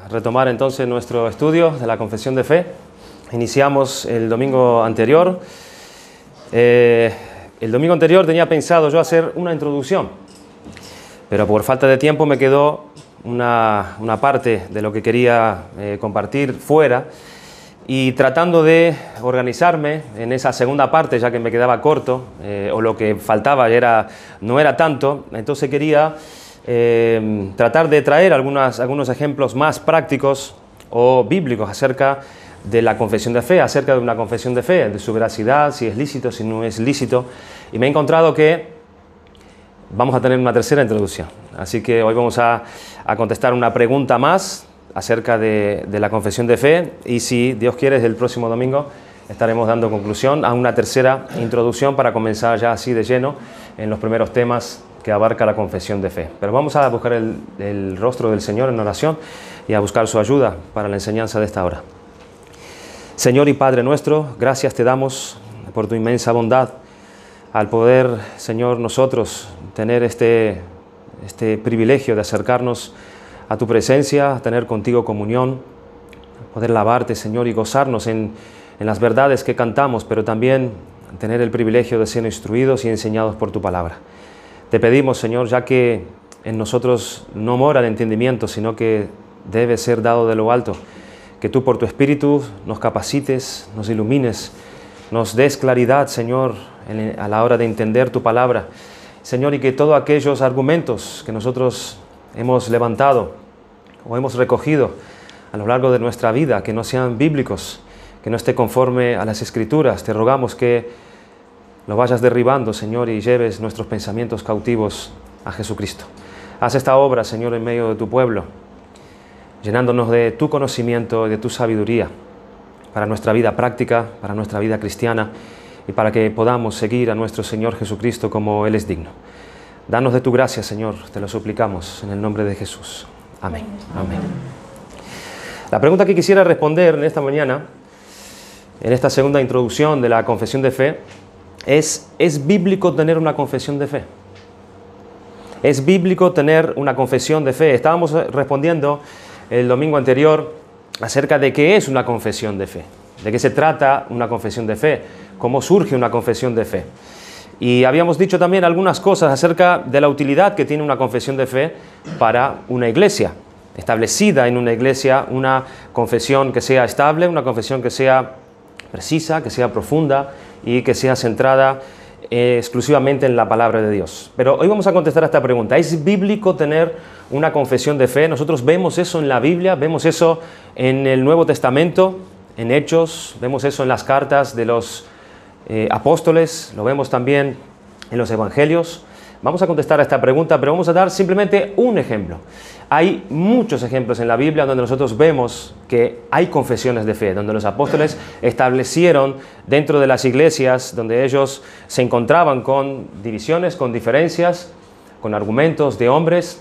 Retomar entonces nuestro estudio de la confesión de fe. Iniciamos el domingo anterior. El domingo anterior tenía pensado yo hacer una introducción, pero por falta de tiempo me quedó una parte de lo que quería compartir fuera, y tratando de organizarme en esa segunda parte, ya que me quedaba corto, o lo que faltaba no era tanto, entonces quería tratar de traer algunos ejemplos más prácticos o bíblicos acerca de la confesión de fe, acerca de una confesión de fe, de su veracidad, si es lícito, si no es lícito. Y me he encontrado que vamos a tener una tercera introducción. Así que hoy vamos a contestar una pregunta más acerca de la confesión de fe, y si Dios quiere, el próximo domingo estaremos dando conclusión a una tercera introducción para comenzar ya así de lleno en los primeros temas que abarca la confesión de fe. Pero vamos a buscar el rostro del Señor en oración y a buscar su ayuda para la enseñanza de esta hora. Señor y Padre nuestro, gracias te damos por tu inmensa bondad al poder, Señor, nosotros tener este privilegio de acercarnos a tu presencia, a tener contigo comunión, poder alabarte, Señor, y gozarnos en las verdades que cantamos, pero también tener el privilegio de ser instruidos y enseñados por tu palabra. Te pedimos, Señor, ya que en nosotros no mora el entendimiento, sino que debe ser dado de lo alto, que tú por tu Espíritu nos capacites, nos ilumines, nos des claridad, Señor, a la hora de entender tu palabra, Señor, y que todos aquellos argumentos que nosotros hemos levantado o hemos recogido a lo largo de nuestra vida, que no sean bíblicos, que no esté conforme a las Escrituras, te rogamos que lo vayas derribando, Señor, y lleves nuestros pensamientos cautivos a Jesucristo. Haz esta obra, Señor, en medio de tu pueblo, llenándonos de tu conocimiento y de tu sabiduría para nuestra vida práctica, para nuestra vida cristiana, y para que podamos seguir a nuestro Señor Jesucristo como Él es digno. Danos de tu gracia, Señor, te lo suplicamos en el nombre de Jesús. Amén. Amén. La pregunta que quisiera responder en esta mañana, en esta segunda introducción de la confesión de fe, ¿es bíblico tener una confesión de fe? ¿Es bíblico tener una confesión de fe? Estábamos respondiendo el domingo anterior acerca de qué es una confesión de fe, de qué se trata una confesión de fe, cómo surge una confesión de fe. Y habíamos dicho también algunas cosas acerca de la utilidad que tiene una confesión de fe para una iglesia, establecida en una iglesia, una confesión que sea estable, una confesión que sea precisa, que sea profunda y que sea centrada exclusivamente en la palabra de Dios. Pero hoy vamos a contestar a esta pregunta. ¿Es bíblico tener una confesión de fe? Nosotros vemos eso en la Biblia, vemos eso en el Nuevo Testamento, en Hechos, vemos eso en las cartas de los apóstoles, lo vemos también en los evangelios. Vamos a contestar a esta pregunta, pero vamos a dar simplemente un ejemplo. Hay muchos ejemplos en la Biblia donde nosotros vemos que hay confesiones de fe, donde los apóstoles establecieron dentro de las iglesias, donde ellos se encontraban con divisiones, con diferencias, con argumentos de hombres,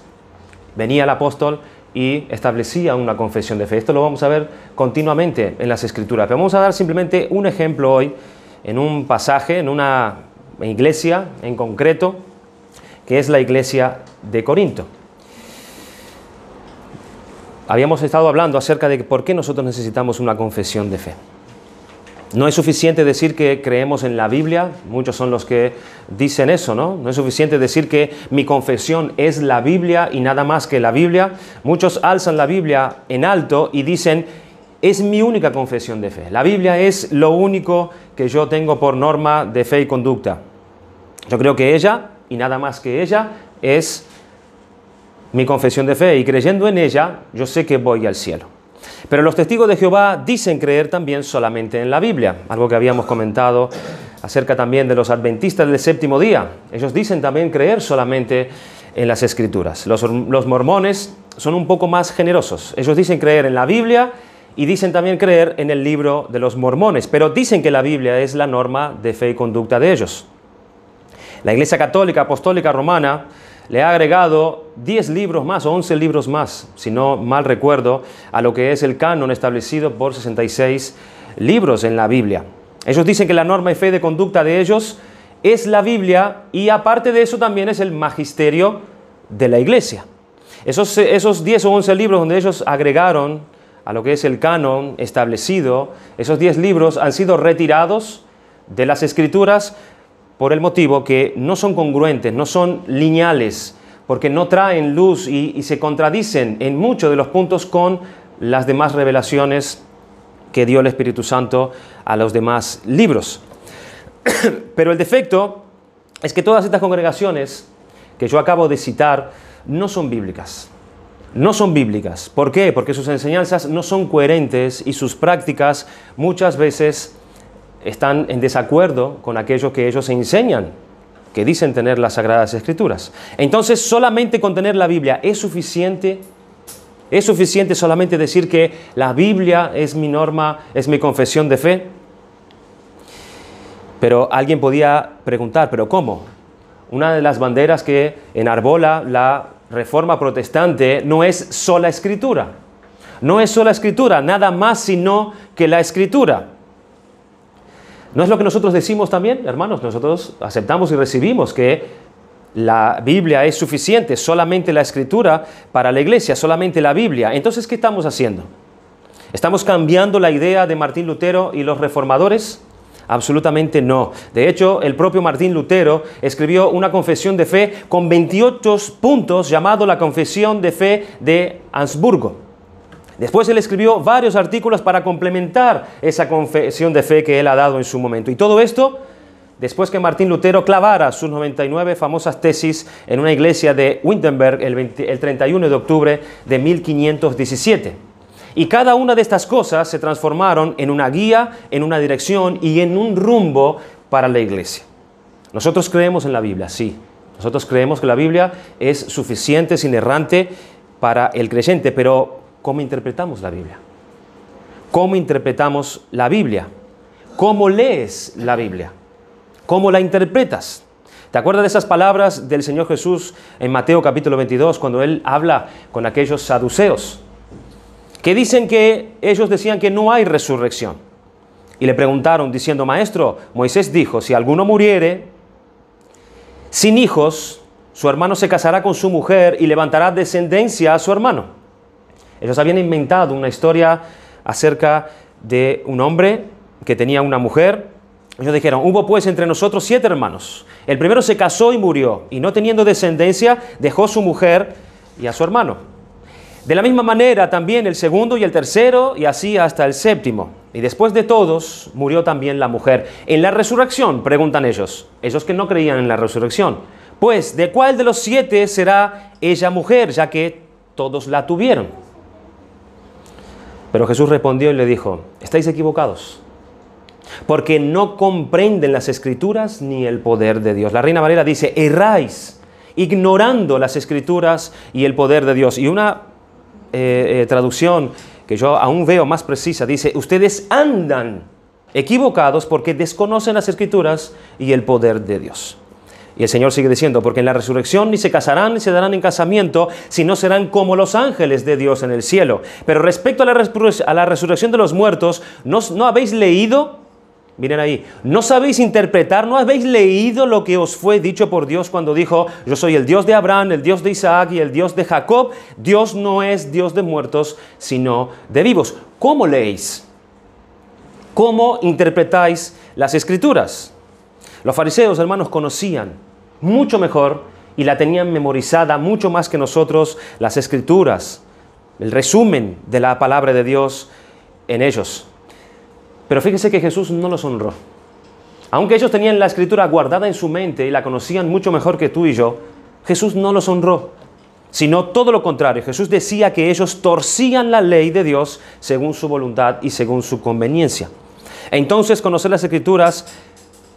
venía el apóstol y establecía una confesión de fe. Esto lo vamos a ver continuamente en las Escrituras, pero vamos a dar simplemente un ejemplo hoy en un pasaje, en una iglesia en concreto, que es la iglesia de Corinto. Habíamos estado hablando acerca de por qué nosotros necesitamos una confesión de fe. No es suficiente decir que creemos en la Biblia, muchos son los que dicen eso, ¿no? No es suficiente decir que mi confesión es la Biblia y nada más que la Biblia. Muchos alzan la Biblia en alto y dicen, es mi única confesión de fe. La Biblia es lo único que yo tengo por norma de fe y conducta. Yo creo que ella, y nada más que ella, es mi confesión de fe, y creyendo en ella, yo sé que voy al cielo. Pero los testigos de Jehová dicen creer también solamente en la Biblia, algo que habíamos comentado acerca también de los adventistas del séptimo día. Ellos dicen también creer solamente en las Escrituras. Los mormones son un poco más generosos. Ellos dicen creer en la Biblia y dicen también creer en el libro de los mormones, pero dicen que la Biblia es la norma de fe y conducta de ellos. La Iglesia Católica Apostólica Romana le ha agregado 10 libros más o 11 libros más, si no mal recuerdo, a lo que es el canon establecido por 66 libros en la Biblia. Ellos dicen que la norma y fe de conducta de ellos es la Biblia, y aparte de eso también es el magisterio de la Iglesia. Esos 10 o 11 libros donde ellos agregaron a lo que es el canon establecido, esos 10 libros han sido retirados de las Escrituras por el motivo que no son congruentes, no son lineales, porque no traen luz y se contradicen en muchos de los puntos con las demás revelaciones que dio el Espíritu Santo a los demás libros. Pero el defecto es que todas estas congregaciones que yo acabo de citar no son bíblicas. No son bíblicas. ¿Por qué? Porque sus enseñanzas no son coherentes y sus prácticas muchas veces están en desacuerdo con aquello que ellos enseñan, que dicen tener las Sagradas Escrituras. Entonces, solamente con tener la Biblia es suficiente. ¿Es suficiente solamente decir que la Biblia es mi norma, es mi confesión de fe? Pero alguien podía preguntar, ¿pero cómo? Una de las banderas que enarbola la Reforma Protestante no es sola Escritura. No es sola Escritura, nada más sino que la Escritura. ¿No es lo que nosotros decimos también, hermanos? Nosotros aceptamos y recibimos que la Biblia es suficiente, solamente la Escritura para la iglesia, solamente la Biblia. Entonces, ¿qué estamos haciendo? ¿Estamos cambiando la idea de Martín Lutero y los reformadores? Absolutamente no. De hecho, el propio Martín Lutero escribió una confesión de fe con 28 puntos llamado la Confesión de Fe de Augsburgo. Después él escribió varios artículos para complementar esa confesión de fe que él ha dado en su momento. Y todo esto después que Martín Lutero clavara sus 99 famosas tesis en una iglesia de Wittenberg el 31 de octubre de 1517. Y cada una de estas cosas se transformaron en una guía, en una dirección y en un rumbo para la iglesia. Nosotros creemos en la Biblia, sí. Nosotros creemos que la Biblia es suficiente, es inerrante para el creyente, pero ¿cómo interpretamos la Biblia? ¿Cómo interpretamos la Biblia? ¿Cómo lees la Biblia? ¿Cómo la interpretas? ¿Te acuerdas de esas palabras del Señor Jesús en Mateo capítulo 22, cuando Él habla con aquellos saduceos, que dicen que ellos decían que no hay resurrección? Y le preguntaron diciendo, Maestro, Moisés dijo, si alguno muriere sin hijos, su hermano se casará con su mujer y levantará descendencia a su hermano. Ellos habían inventado una historia acerca de un hombre que tenía una mujer. Ellos dijeron, hubo pues entre nosotros 7 hermanos. El primero se casó y murió, y no teniendo descendencia, dejó su mujer y a su hermano. De la misma manera también el segundo y el tercero, y así hasta el 7º. Y después de todos, murió también la mujer. En la resurrección, preguntan ellos que no creían en la resurrección. Pues, ¿de cuál de los 7 será ella mujer, ya que todos la tuvieron? Pero Jesús respondió y le dijo, estáis equivocados, porque no comprenden las Escrituras ni el poder de Dios. La Reina Valera dice, erráis, ignorando las Escrituras y el poder de Dios. Y una traducción que yo aún veo más precisa dice, ustedes andan equivocados porque desconocen las Escrituras y el poder de Dios. Y el Señor sigue diciendo, porque en la resurrección ni se casarán ni se darán en casamiento, sino serán como los ángeles de Dios en el cielo. Pero respecto a la resurrección de los muertos, ¿no habéis leído? Miren ahí, ¿no sabéis interpretar? ¿No habéis leído lo que os fue dicho por Dios cuando dijo, yo soy el Dios de Abraham, el Dios de Isaac y el Dios de Jacob? Dios no es Dios de muertos, sino de vivos. ¿Cómo leéis? ¿Cómo interpretáis las Escrituras? Los fariseos, hermanos, conocían mucho mejor y la tenían memorizada mucho más que nosotros las Escrituras, el resumen de la palabra de Dios en ellos. Pero fíjese que Jesús no los honró. Aunque ellos tenían la Escritura guardada en su mente y la conocían mucho mejor que tú y yo, Jesús no los honró, sino todo lo contrario. Jesús decía que ellos torcían la ley de Dios según su voluntad y según su conveniencia. Entonces, conocer las Escrituras,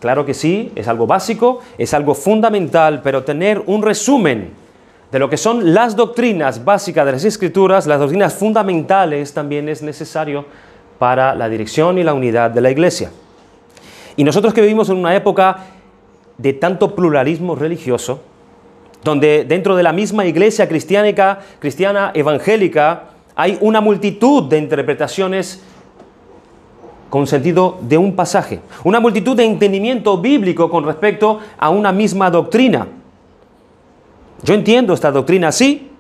claro que sí, es algo básico, es algo fundamental, pero tener un resumen de lo que son las doctrinas básicas de las Escrituras, las doctrinas fundamentales, también es necesario para la dirección y la unidad de la iglesia. Y nosotros que vivimos en una época de tanto pluralismo religioso, donde dentro de la misma iglesia cristiana evangélica hay una multitud de interpretaciones con sentido de un pasaje, una multitud de entendimiento bíblico con respecto a una misma doctrina. Yo entiendo esta doctrina así,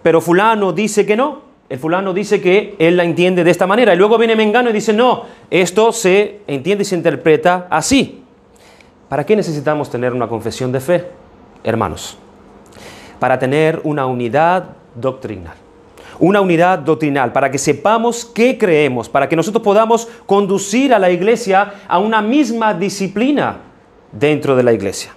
pero fulano dice que no. El fulano dice que él la entiende de esta manera. Y luego viene Mengano y dice, no, esto se entiende y se interpreta así. ¿Para qué necesitamos tener una confesión de fe, hermanos? Para tener una unidad doctrinal. Una unidad doctrinal, para que sepamos qué creemos, para que nosotros podamos conducir a la iglesia a una misma disciplina dentro de la iglesia.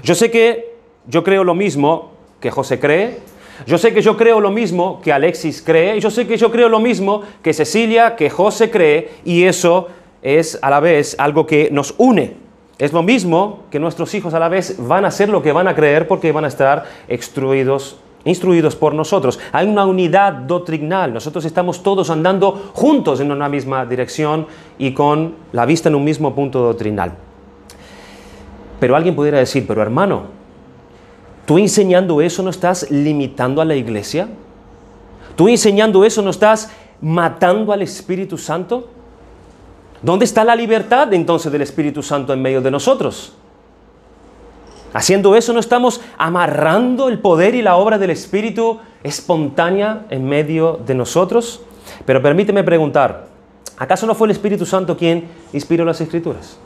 Yo sé que yo creo lo mismo que José cree. Yo sé que yo creo lo mismo que Alexis cree, y yo sé que yo creo lo mismo que Cecilia, que José cree, y eso es a la vez algo que nos une. Es lo mismo que nuestros hijos a la vez van a hacer lo que van a creer porque van a estar instruidos por nosotros. Hay una unidad doctrinal, nosotros estamos todos andando juntos en una misma dirección y con la vista en un mismo punto doctrinal. Pero alguien pudiera decir, pero hermano, ¿tú enseñando eso no estás limitando a la iglesia? ¿Tú enseñando eso no estás matando al Espíritu Santo? ¿Dónde está la libertad entonces del Espíritu Santo en medio de nosotros? Haciendo eso no estamos amarrando el poder y la obra del Espíritu espontánea en medio de nosotros. Pero permíteme preguntar, ¿acaso no fue el Espíritu Santo quien inspiró las Escrituras?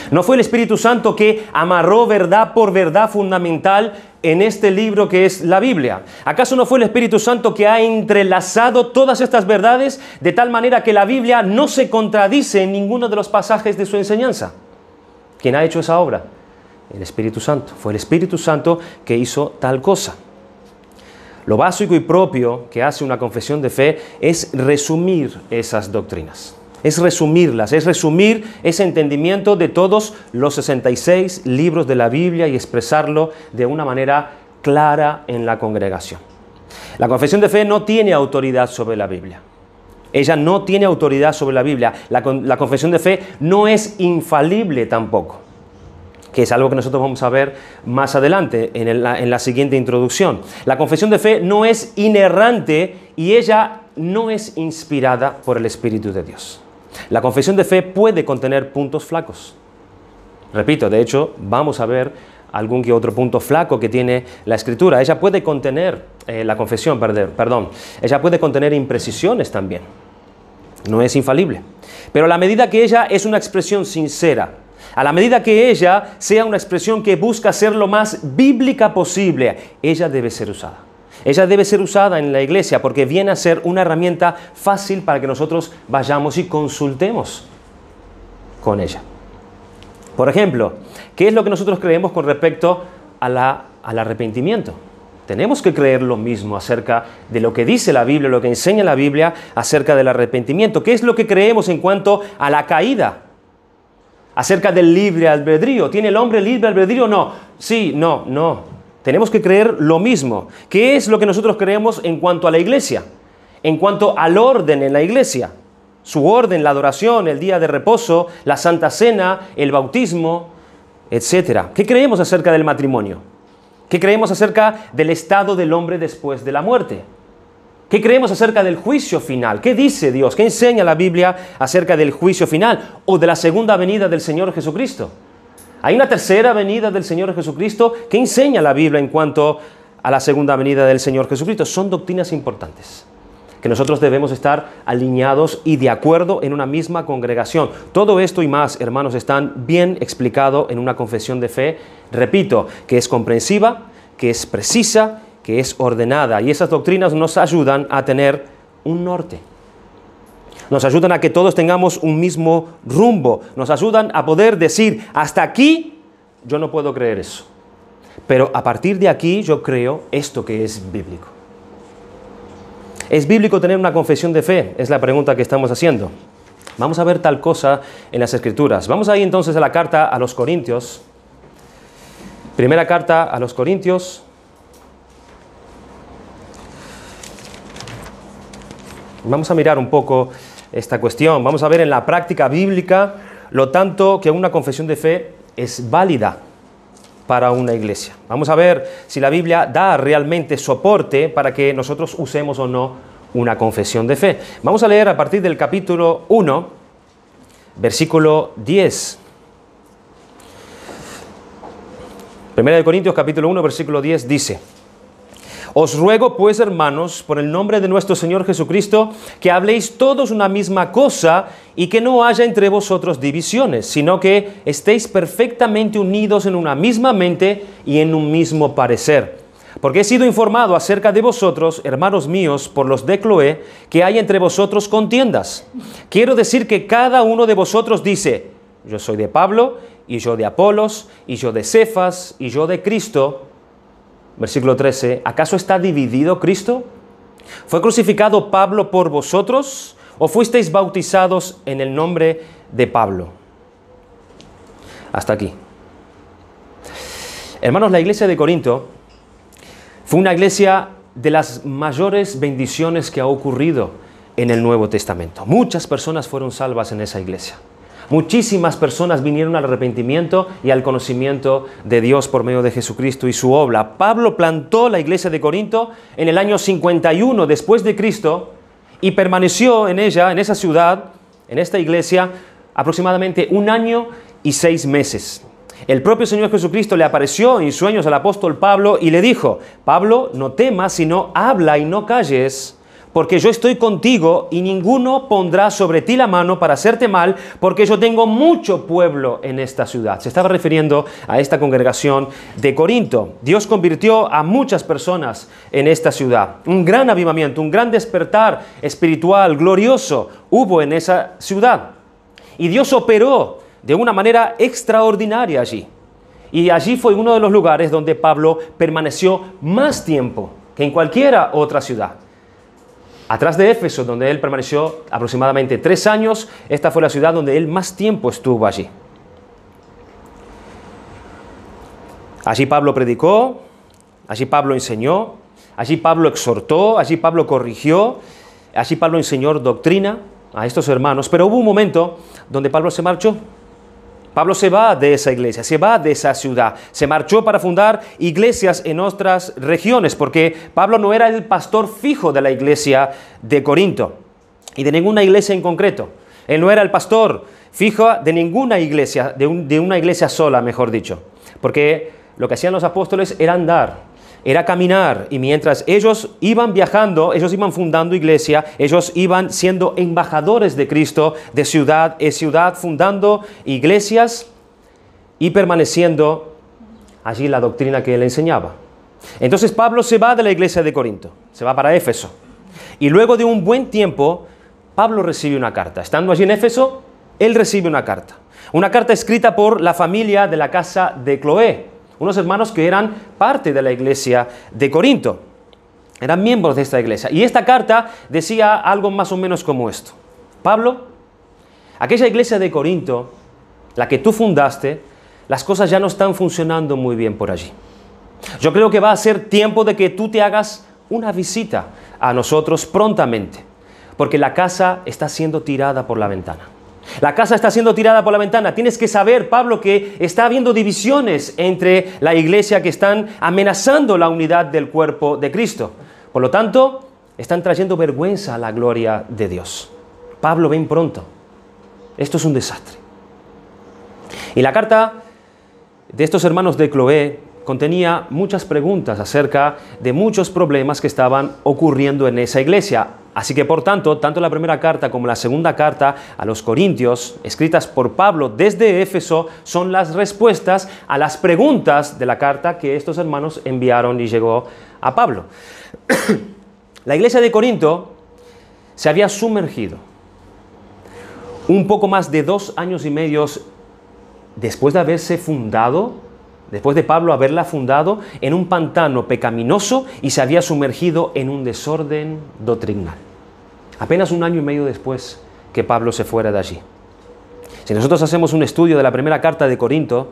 ¿No fue el Espíritu Santo que amarró verdad por verdad fundamental en este libro que es la Biblia? ¿Acaso no fue el Espíritu Santo que ha entrelazado todas estas verdades de tal manera que la Biblia no se contradice en ninguno de los pasajes de su enseñanza? ¿Quién ha hecho esa obra? El Espíritu Santo. Fue el Espíritu Santo que hizo tal cosa. Lo básico y propio que hace una confesión de fe es resumir esas doctrinas. Es resumirlas, es resumir ese entendimiento de todos los 66 libros de la Biblia y expresarlo de una manera clara en la congregación. La confesión de fe no tiene autoridad sobre la Biblia. Ella no tiene autoridad sobre la Biblia. La confesión de fe no es infalible tampoco, que es algo que nosotros vamos a ver más adelante en la siguiente introducción. La confesión de fe no es inerrante y ella no es inspirada por el Espíritu de Dios. La confesión de fe puede contener puntos flacos. Repito, de hecho, vamos a ver algún que otro punto flaco que tiene la Escritura. Ella puede contener, ella puede contener imprecisiones también. No es infalible. Pero a la medida que ella es una expresión sincera, a la medida que ella sea una expresión que busca ser lo más bíblica posible, ella debe ser usada. Ella debe ser usada en la iglesia porque viene a ser una herramienta fácil para que nosotros vayamos y consultemos con ella. Por ejemplo, ¿qué es lo que nosotros creemos con respecto al arrepentimiento? Tenemos que creer lo mismo acerca de lo que dice la Biblia, lo que enseña la Biblia acerca del arrepentimiento. ¿Qué es lo que creemos en cuanto a la caída? Acerca del libre albedrío. ¿Tiene el hombre libre albedrío o no? Sí, no. Tenemos que creer lo mismo. ¿Qué es lo que nosotros creemos en cuanto a la iglesia? En cuanto al orden en la iglesia. Su orden, la adoración, el día de reposo, la Santa Cena, el bautismo, etc. ¿Qué creemos acerca del matrimonio? ¿Qué creemos acerca del estado del hombre después de la muerte? ¿Qué creemos acerca del juicio final? ¿Qué dice Dios? ¿Qué enseña la Biblia acerca del juicio final o de la segunda venida del Señor Jesucristo? Hay una tercera venida del Señor Jesucristo. ¿Qué enseña la Biblia en cuanto a la segunda venida del Señor Jesucristo? Son doctrinas importantes que nosotros debemos estar alineados y de acuerdo en una misma congregación. Todo esto y más, hermanos, están bien explicado en una confesión de fe, repito, que es comprensiva, que es precisa, que es ordenada. Y esas doctrinas nos ayudan a tener un norte. Nos ayudan a que todos tengamos un mismo rumbo. Nos ayudan a poder decir, hasta aquí yo no puedo creer eso. Pero a partir de aquí yo creo esto que es bíblico. ¿Es bíblico tener una confesión de fe? Es la pregunta que estamos haciendo. Vamos a ver tal cosa en las Escrituras. Vamos ahí entonces a la carta a los Corintios. Primera carta a los Corintios. Vamos a mirar un poco esta cuestión. Vamos a ver en la práctica bíblica lo tanto que una confesión de fe es válida para una iglesia. Vamos a ver si la Biblia da realmente soporte para que nosotros usemos o no una confesión de fe. Vamos a leer a partir del capítulo 1, versículo 10. Primera de Corintios, capítulo 1, versículo 10 dice: Os ruego pues, hermanos, por el nombre de nuestro Señor Jesucristo, que habléis todos una misma cosa y que no haya entre vosotros divisiones, sino que estéis perfectamente unidos en una misma mente y en un mismo parecer. Porque he sido informado acerca de vosotros, hermanos míos, por los de Cloé, que hay entre vosotros contiendas. Quiero decir que cada uno de vosotros dice: yo soy de Pablo, y yo de Apolos, y yo de Cefas, y yo de Cristo. Versículo 13, ¿acaso está dividido Cristo? ¿Fue crucificado Pablo por vosotros? ¿O fuisteis bautizados en el nombre de Pablo? Hasta aquí. Hermanos, la iglesia de Corinto fue una iglesia de las mayores bendiciones que ha ocurrido en el Nuevo Testamento. Muchas personas fueron salvas en esa iglesia. Muchísimas personas vinieron al arrepentimiento y al conocimiento de Dios por medio de Jesucristo y su obra. Pablo plantó la iglesia de Corinto en el año 51 después de Cristo y permaneció en ella, en esa ciudad, en esta iglesia, aproximadamente 1 año y 6 meses. El propio Señor Jesucristo le apareció en sueños al apóstol Pablo y le dijo: Pablo, no temas, sino habla y no calles, porque yo estoy contigo y ninguno pondrá sobre ti la mano para hacerte mal, porque yo tengo mucho pueblo en esta ciudad. Se estaba refiriendo a esta congregación de Corinto. Dios convirtió a muchas personas en esta ciudad. Un gran avivamiento, un gran despertar espiritual glorioso hubo en esa ciudad. Y Dios operó de una manera extraordinaria allí. Y allí fue uno de los lugares donde Pablo permaneció más tiempo que en cualquier otra ciudad. Atrás de Éfeso, donde él permaneció aproximadamente 3 años, esta fue la ciudad donde él más tiempo estuvo allí. Allí Pablo predicó, allí Pablo enseñó, allí Pablo exhortó, allí Pablo corrigió, allí Pablo enseñó doctrina a estos hermanos. Pero hubo un momento donde Pablo se marchó. Pablo se va de esa iglesia, se va de esa ciudad, se marchó para fundar iglesias en otras regiones, porque Pablo no era el pastor fijo de la iglesia de Corinto y de ninguna iglesia en concreto. Él no era el pastor fijo de ninguna iglesia, de una iglesia sola, mejor dicho, porque lo que hacían los apóstoles era andar, era caminar, y mientras ellos iban viajando, ellos iban fundando iglesia, ellos iban siendo embajadores de Cristo de ciudad en ciudad, fundando iglesias y permaneciendo allí la doctrina que él enseñaba. Entonces Pablo se va de la iglesia de Corinto, se va para Éfeso, y luego de un buen tiempo Pablo recibe una carta. Estando allí en Éfeso, él recibe una carta escrita por la familia de la casa de Cloé, unos hermanos que eran parte de la iglesia de Corinto, eran miembros de esta iglesia. Y esta carta decía algo más o menos como esto: Pablo, aquella iglesia de Corinto, la que tú fundaste, las cosas ya no están funcionando muy bien por allí. Yo creo que va a ser tiempo de que tú te hagas una visita a nosotros prontamente, porque la casa está siendo tirada por la ventana. La casa está siendo tirada por la ventana. Tienes que saber, Pablo, que está habiendo divisiones entre la iglesia que están amenazando la unidad del cuerpo de Cristo. Por lo tanto, están trayendo vergüenza a la gloria de Dios. Pablo, ven pronto. Esto es un desastre. Y la carta de estos hermanos de Cloé contenía muchas preguntas acerca de muchos problemas que estaban ocurriendo en esa iglesia. Así que, por tanto, tanto la primera carta como la segunda carta a los Corintios, escritas por Pablo desde Éfeso, son las respuestas a las preguntas de la carta que estos hermanos enviaron y llegó a Pablo. La iglesia de Corinto se había sumergido un poco más de 2 años y medio después de haberse fundado, después de Pablo haberla fundado, en un pantano pecaminoso, y se había sumergido en un desorden doctrinal. Apenas 1 año y medio después que Pablo se fuera de allí. Si nosotros hacemos un estudio de la primera carta de Corinto,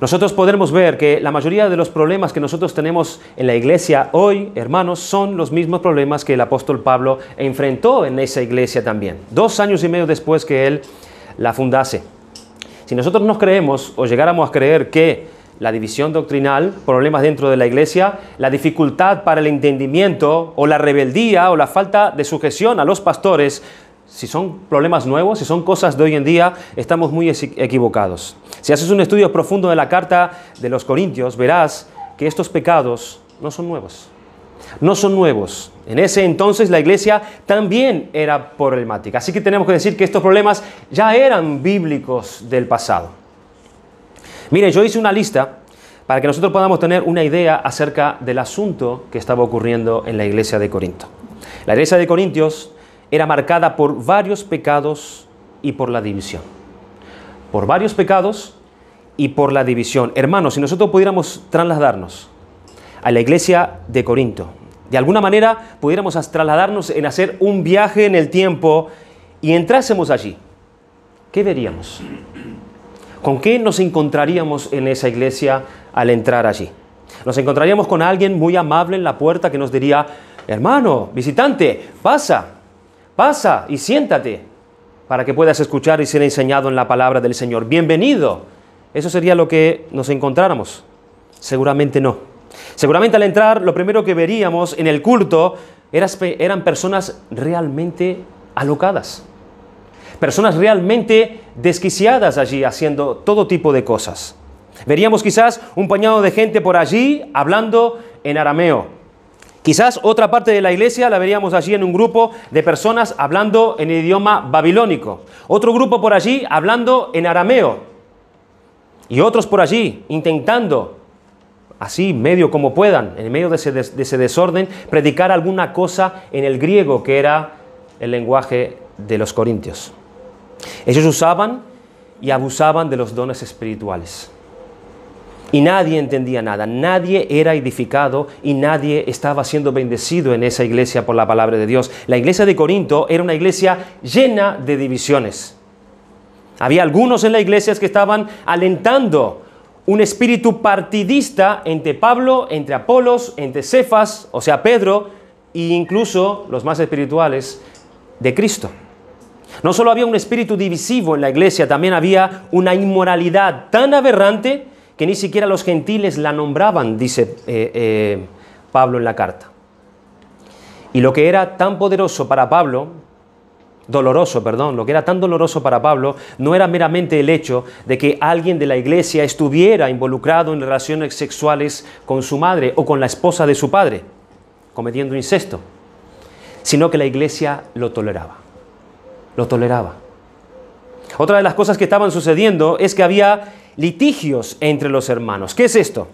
nosotros podremos ver que la mayoría de los problemas que nosotros tenemos en la iglesia hoy, hermanos, son los mismos problemas que el apóstol Pablo enfrentó en esa iglesia también, 2 años y medio después que él la fundase. Si nosotros nos creemos o llegáramos a creer que la división doctrinal, problemas dentro de la iglesia, la dificultad para el entendimiento o la rebeldía o la falta de sujeción a los pastores, si son problemas nuevos, si son cosas de hoy en día, estamos muy equivocados. Si haces un estudio profundo de la carta de los Corintios, verás que estos pecados no son nuevos. No son nuevos. En ese entonces la iglesia también era problemática. Así que tenemos que decir que estos problemas ya eran bíblicos del pasado. Miren, yo hice una lista para que nosotros podamos tener una idea acerca del asunto que estaba ocurriendo en la iglesia de Corinto. La iglesia de Corintios era marcada por varios pecados y por la división. Por varios pecados y por la división. Hermanos, si nosotros pudiéramos trasladarnos a la iglesia de Corinto, de alguna manera pudiéramos trasladarnos en hacer un viaje en el tiempo y entrásemos allí, ¿qué veríamos? ¿Con qué nos encontraríamos en esa iglesia al entrar allí? Nos encontraríamos con alguien muy amable en la puerta que nos diría: hermano, visitante, pasa y siéntate para que puedas escuchar y ser enseñado en la palabra del Señor. Bienvenido. ¿Eso sería lo que nos encontráramos? Seguramente no. Seguramente al entrar, lo primero que veríamos en el culto eran personas realmente alocadas. Personas realmente desquiciadas allí haciendo todo tipo de cosas. Veríamos quizás un puñado de gente por allí hablando en arameo. Quizás otra parte de la iglesia la veríamos allí en un grupo de personas hablando en idioma babilónico. Otro grupo por allí hablando en arameo. Y otros por allí intentando, así medio como puedan, en medio de ese desorden, predicar alguna cosa en el griego, que era el lenguaje de los corintios. Ellos usaban y abusaban de los dones espirituales. Y nadie entendía nada, nadie era edificado y nadie estaba siendo bendecido en esa iglesia por la palabra de Dios. La iglesia de Corinto era una iglesia llena de divisiones. Había algunos en la iglesia que estaban alentando un espíritu partidista entre Pablo, entre Apolos, entre Cefas, o sea Pedro, e incluso los más espirituales de Cristo. No solo había un espíritu divisivo en la iglesia, también había una inmoralidad tan aberrante que ni siquiera los gentiles la nombraban, dice Pablo en la carta. Y lo que era tan poderoso para Pablo, lo que era tan doloroso para Pablo, no era meramente el hecho de que alguien de la iglesia estuviera involucrado en relaciones sexuales con su madre o con la esposa de su padre, cometiendo incesto, sino que la iglesia lo toleraba. Otra de las cosas que estaban sucediendo es que había litigios entre los hermanos. ¿Qué es esto?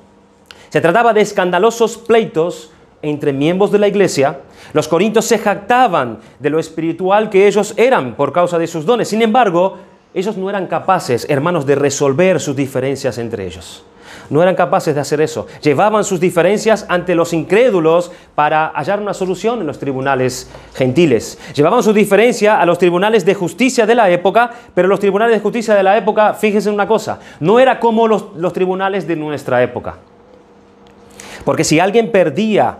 Se trataba de escandalosos pleitos entre miembros de la iglesia. Los corintios se jactaban de lo espiritual que ellos eran por causa de sus dones. Sin embargo, ellos no eran capaces, hermanos, de resolver sus diferencias entre ellos. No eran capaces de hacer eso. Llevaban sus diferencias ante los incrédulos para hallar una solución en los tribunales gentiles. Llevaban su diferencia a los tribunales de justicia de la época, pero los tribunales de justicia de la época, fíjense en una cosa, no era como los tribunales de nuestra época. Porque si alguien perdía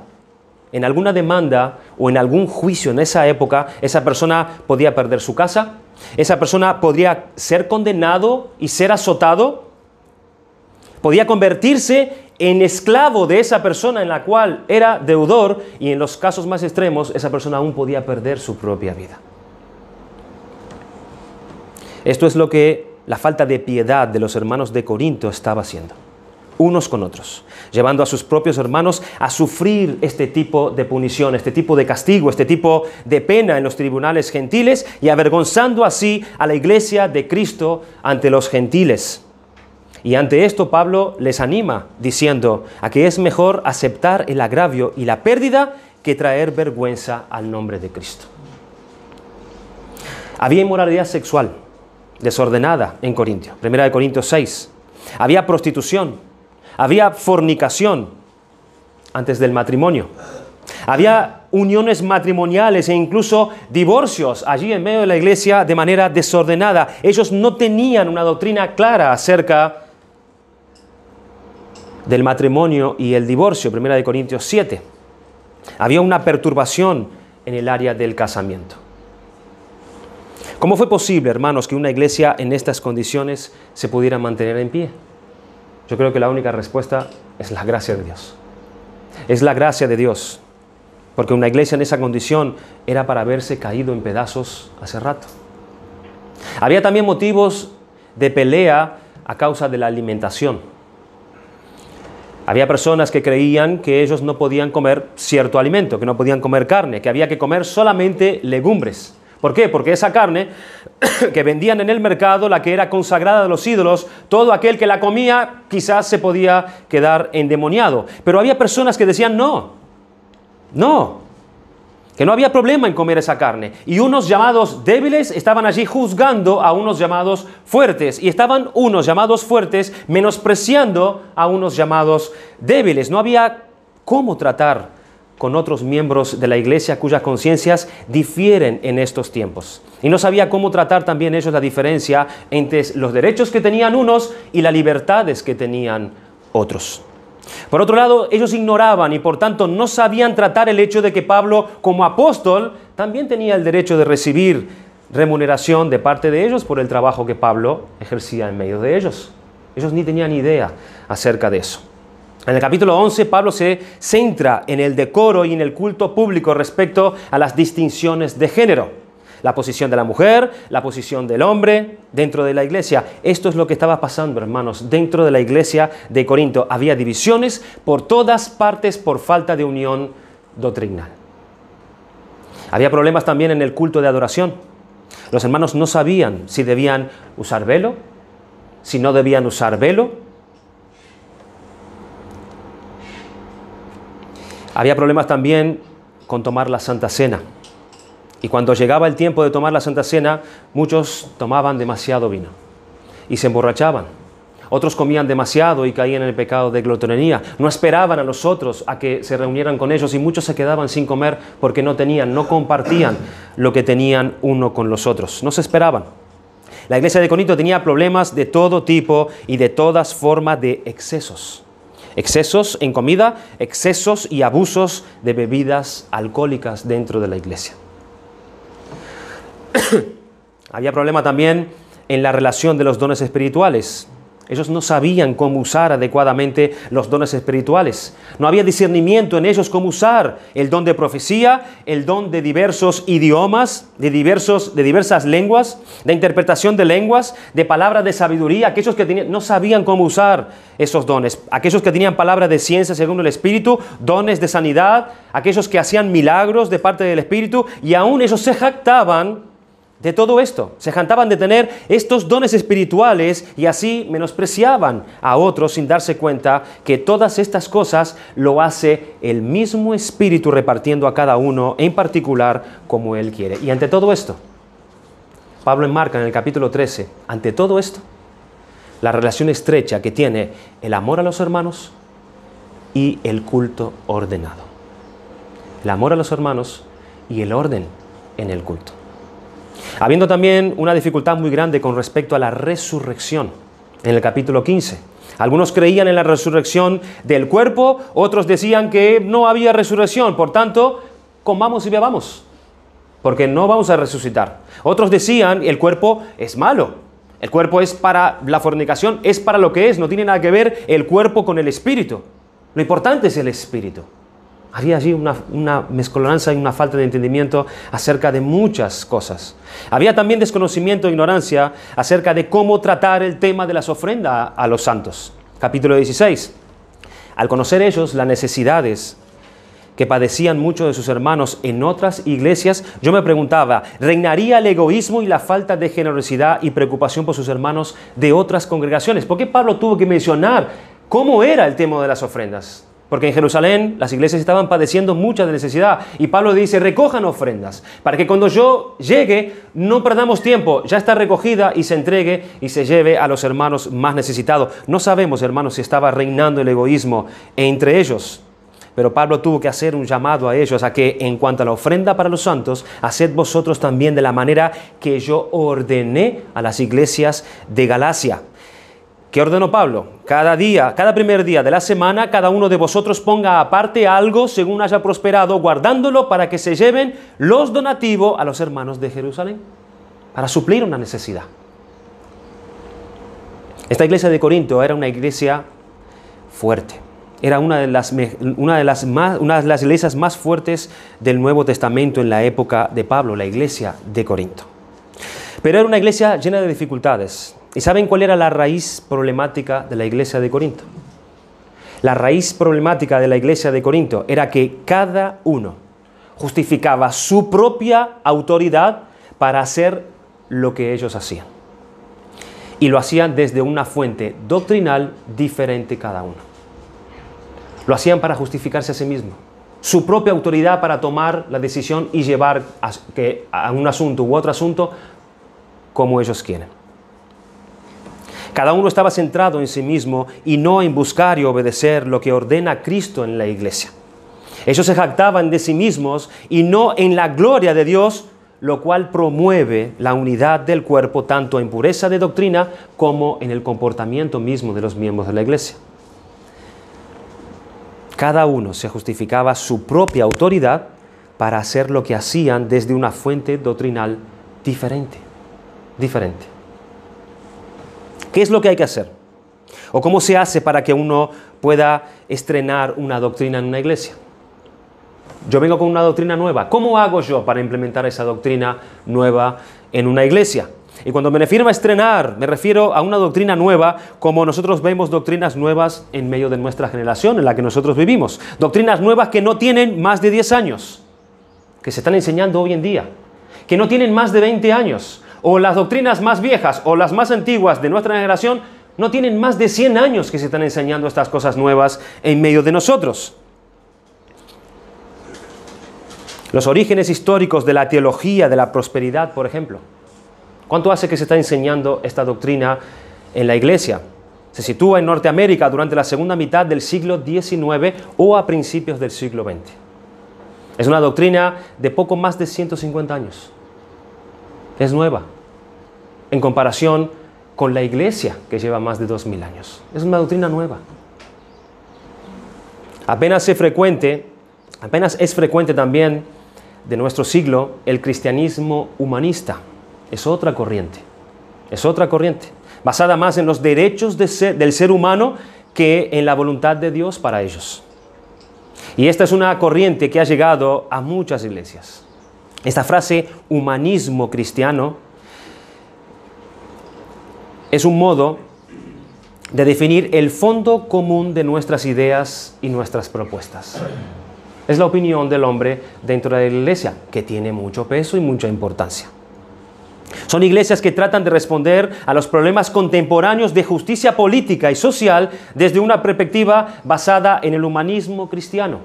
en alguna demanda o en algún juicio en esa época, esa persona podía perder su casa, esa persona podría ser condenado y ser azotado, podía convertirse en esclavo de esa persona en la cual era deudor, y en los casos más extremos, esa persona aún podía perder su propia vida. Esto es lo que la falta de piedad de los hermanos de Corinto estaba haciendo, unos con otros, llevando a sus propios hermanos a sufrir este tipo de punición, este tipo de castigo, este tipo de pena en los tribunales gentiles, y avergonzando así a la iglesia de Cristo ante los gentiles. Y ante esto Pablo les anima diciendo a que es mejor aceptar el agravio y la pérdida que traer vergüenza al nombre de Cristo. Había inmoralidad sexual desordenada en Corintios, 1 Corintios 6. Había prostitución, había fornicación antes del matrimonio. Había uniones matrimoniales e incluso divorcios allí en medio de la iglesia de manera desordenada. Ellos no tenían una doctrina clara acerca del matrimonio y el divorcio, 1 Corintios 7. Había una perturbación en el área del casamiento. ¿Cómo fue posible, hermanos, que una iglesia en estas condiciones se pudiera mantener en pie? Yo creo que la única respuesta es la gracia de Dios. Es la gracia de Dios. Porque una iglesia en esa condición era para haberse caído en pedazos hace rato. Había también motivos de pelea a causa de la alimentación. Había personas que creían que ellos no podían comer cierto alimento, que no podían comer carne, que había que comer solamente legumbres. ¿Por qué? Porque esa carne que vendían en el mercado, la que era consagrada a los ídolos, todo aquel que la comía quizás se podía quedar endemoniado. Pero había personas que decían no, que no había problema en comer esa carne. Y unos llamados débiles estaban allí juzgando a unos llamados fuertes. Y estaban unos llamados fuertes menospreciando a unos llamados débiles. No había cómo tratar con otros miembros de la iglesia cuyas conciencias difieren en estos tiempos. Y no sabía cómo tratar también ellos la diferencia entre los derechos que tenían unos y las libertades que tenían otros. Por otro lado, ellos ignoraban y por tanto no sabían tratar el hecho de que Pablo, como apóstol, también tenía el derecho de recibir remuneración de parte de ellos por el trabajo que Pablo ejercía en medio de ellos. Ellos ni tenían idea acerca de eso. En el capítulo 11, Pablo se centra en el decoro y en el culto público respecto a las distinciones de género. La posición de la mujer, la posición del hombre dentro de la iglesia. Esto es lo que estaba pasando, hermanos, dentro de la iglesia de Corinto. Había divisiones por todas partes por falta de unión doctrinal. Había problemas también en el culto de adoración. Los hermanos no sabían si debían usar velo, si no debían usar velo. Había problemas también con tomar la Santa Cena. Y cuando llegaba el tiempo de tomar la Santa Cena, muchos tomaban demasiado vino y se emborrachaban. Otros comían demasiado y caían en el pecado de glotonería. No esperaban a los otros a que se reunieran con ellos y muchos se quedaban sin comer porque no compartían lo que tenían uno con los otros. No se esperaban. La iglesia de Corinto tenía problemas de todo tipo y de todas formas de excesos. Excesos en comida, excesos y abusos de bebidas alcohólicas dentro de la iglesia. Había problema también en la relación de los dones espirituales. Ellos no sabían cómo usar adecuadamente los dones espirituales. No había discernimiento en ellos cómo usar el don de profecía, el don de diversos idiomas, de diversas lenguas, de interpretación de lenguas, de palabras de sabiduría. Aquellos que no sabían cómo usar esos dones. Aquellos que tenían palabras de ciencia según el Espíritu, dones de sanidad, aquellos que hacían milagros de parte del Espíritu, y aún ellos se jactaban de todo esto. Se jactaban de tener estos dones espirituales y así menospreciaban a otros sin darse cuenta que todas estas cosas lo hace el mismo Espíritu repartiendo a cada uno en particular como Él quiere. Y ante todo esto, Pablo enmarca en el capítulo 13, ante todo esto, la relación estrecha que tiene el amor a los hermanos y el culto ordenado. El amor a los hermanos y el orden en el culto. Habiendo también una dificultad muy grande con respecto a la resurrección, en el capítulo 15. Algunos creían en la resurrección del cuerpo, otros decían que no había resurrección, por tanto, comamos y bebamos, porque no vamos a resucitar. Otros decían, el cuerpo es malo, el cuerpo es para la fornicación, es para lo que es, no tiene nada que ver el cuerpo con el espíritu. Lo importante es el espíritu. Había allí una mezcolanza y una falta de entendimiento acerca de muchas cosas. Había también desconocimiento e ignorancia acerca de cómo tratar el tema de las ofrendas a los santos. Capítulo 16. Al conocer ellos las necesidades que padecían muchos de sus hermanos en otras iglesias, yo me preguntaba, ¿reinaría el egoísmo y la falta de generosidad y preocupación por sus hermanos de otras congregaciones? ¿Por qué Pablo tuvo que mencionar cómo era el tema de las ofrendas? Porque en Jerusalén las iglesias estaban padeciendo mucha necesidad y Pablo dice, recojan ofrendas para que cuando yo llegue no perdamos tiempo, ya está recogida y se entregue y se lleve a los hermanos más necesitados. No sabemos, hermanos, si estaba reinando el egoísmo entre ellos, pero Pablo tuvo que hacer un llamado a ellos a que en cuanto a la ofrenda para los santos, haced vosotros también de la manera que yo ordené a las iglesias de Galacia. ¿Qué ordenó Pablo? Cada primer día de la semana, cada uno de vosotros ponga aparte algo según haya prosperado, guardándolo para que se lleven los donativos a los hermanos de Jerusalén, para suplir una necesidad. Esta iglesia de Corinto era una iglesia fuerte. Era una de las iglesias más fuertes del Nuevo Testamento en la época de Pablo, la iglesia de Corinto. Pero era una iglesia llena de dificultades. ¿Y saben cuál era la raíz problemática de la iglesia de Corinto? La raíz problemática de la iglesia de Corinto era que cada uno justificaba su propia autoridad para hacer lo que ellos hacían. Y lo hacían desde una fuente doctrinal diferente cada uno. Lo hacían para justificarse a sí mismo. Su propia autoridad para tomar la decisión y llevar a un asunto u otro asunto como ellos quieren. Cada uno estaba centrado en sí mismo y no en buscar y obedecer lo que ordena Cristo en la iglesia. Ellos se jactaban de sí mismos y no en la gloria de Dios, lo cual promueve la unidad del cuerpo tanto en pureza de doctrina como en el comportamiento mismo de los miembros de la iglesia. Cada uno se justificaba su propia autoridad para hacer lo que hacían desde una fuente doctrinal diferente. ¿Qué es lo que hay que hacer? ¿O cómo se hace para que uno pueda estrenar una doctrina en una iglesia? Yo vengo con una doctrina nueva. ¿Cómo hago yo para implementar esa doctrina nueva en una iglesia? Y cuando me refiero a estrenar, me refiero a una doctrina nueva como nosotros vemos doctrinas nuevas en medio de nuestra generación en la que nosotros vivimos. Doctrinas nuevas que no tienen más de 10 años, que se están enseñando hoy en día, que no tienen más de 20 años. O las doctrinas más viejas o las más antiguas de nuestra generación no tienen más de 100 años que se están enseñando estas cosas nuevas en medio de nosotros. Los orígenes históricos de la teología de la prosperidad, por ejemplo. ¿Cuánto hace que se está enseñando esta doctrina en la iglesia? Se sitúa en Norteamérica durante la segunda mitad del siglo XIX o a principios del siglo XX. Es una doctrina de poco más de 150 años. Es nueva en comparación con la iglesia que lleva más de 2000 años. Es una doctrina nueva. Apenas es frecuente también de nuestro siglo el cristianismo humanista. Es otra corriente, basada más en los derechos del ser humano que en la voluntad de Dios para ellos. Y esta es una corriente que ha llegado a muchas iglesias. Esta frase, humanismo cristiano, es un modo de definir el fondo común de nuestras ideas y nuestras propuestas. Es la opinión del hombre dentro de la iglesia, que tiene mucho peso y mucha importancia. Son iglesias que tratan de responder a los problemas contemporáneos de justicia política y social desde una perspectiva basada en el humanismo cristiano,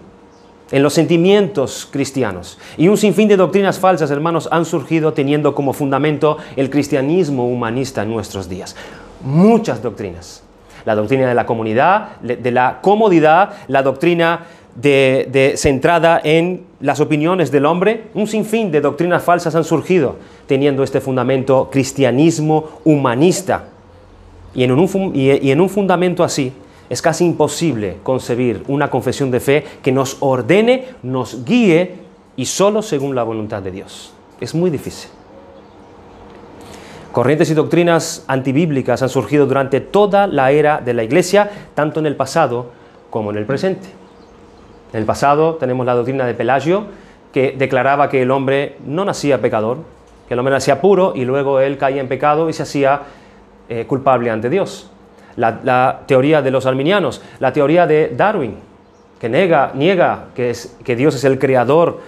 en los sentimientos cristianos. Y un sinfín de doctrinas falsas, hermanos, han surgido teniendo como fundamento el cristianismo humanista en nuestros días. Muchas doctrinas. La doctrina de la comunidad, de la comodidad, la doctrina centrada en las opiniones del hombre. Un sinfín de doctrinas falsas han surgido teniendo este fundamento cristianismo humanista. Y en un fundamento así, es casi imposible concebir una confesión de fe que nos ordene, nos guíe y solo según la voluntad de Dios. Es muy difícil. Corrientes y doctrinas antibíblicas han surgido durante toda la era de la iglesia, tanto en el pasado como en el presente. En el pasado tenemos la doctrina de Pelagio, que declaraba que el hombre no nacía pecador, que el hombre nacía puro y luego él caía en pecado y se hacía culpable ante Dios. La teoría de los arminianos, la teoría de Darwin, que niega que Dios es el creador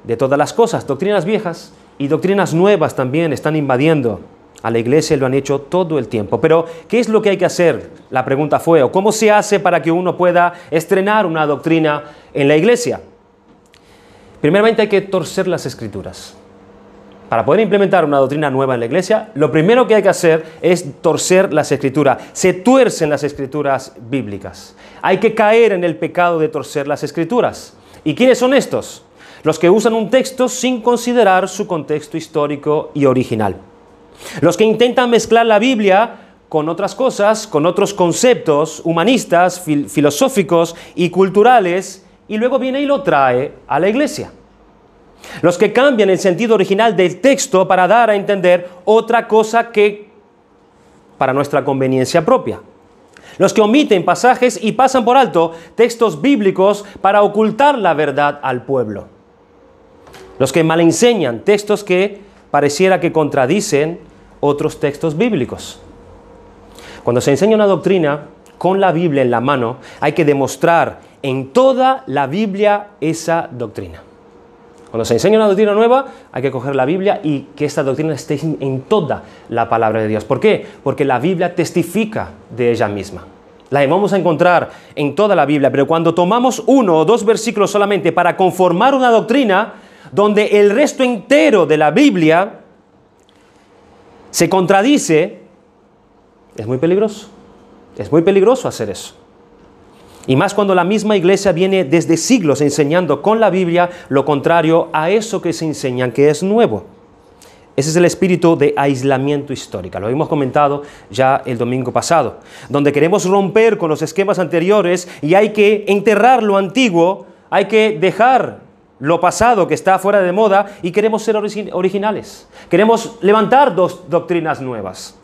de todas las cosas. Doctrinas viejas y doctrinas nuevas también están invadiendo a la iglesia y lo han hecho todo el tiempo. Pero, ¿qué es lo que hay que hacer? La pregunta fue, ¿o cómo se hace para que uno pueda estrenar una doctrina en la iglesia? Primeramente hay que torcer las Escrituras. Para poder implementar una doctrina nueva en la iglesia, lo primero que hay que hacer es torcer las Escrituras. Se tuercen las Escrituras bíblicas. Hay que caer en el pecado de torcer las Escrituras. ¿Y quiénes son estos? Los que usan un texto sin considerar su contexto histórico y original. Los que intentan mezclar la Biblia con otras cosas, con otros conceptos humanistas, filosóficos y culturales, y luego viene y lo trae a la iglesia. Los que cambian el sentido original del texto para dar a entender otra cosa que para nuestra conveniencia propia. Los que omiten pasajes y pasan por alto textos bíblicos para ocultar la verdad al pueblo. Los que malenseñan textos que pareciera que contradicen otros textos bíblicos. Cuando se enseña una doctrina con la Biblia en la mano, hay que demostrar en toda la Biblia esa doctrina. Cuando se enseña una doctrina nueva, hay que coger la Biblia y que esta doctrina esté en toda la palabra de Dios. ¿Por qué? Porque la Biblia testifica de ella misma. La vamos a encontrar en toda la Biblia, pero cuando tomamos 1 o 2 versículos solamente para conformar una doctrina, donde el resto entero de la Biblia se contradice, es muy peligroso. Es muy peligroso hacer eso. Y más cuando la misma iglesia viene desde siglos enseñando con la Biblia lo contrario a eso que se enseña, que es nuevo. Ese es el espíritu de aislamiento histórico. Lo hemos comentado ya el domingo pasado, donde queremos romper con los esquemas anteriores y hay que enterrar lo antiguo, hay que dejar lo pasado que está fuera de moda y queremos ser originales. Queremos levantar 2 doctrinas nuevas,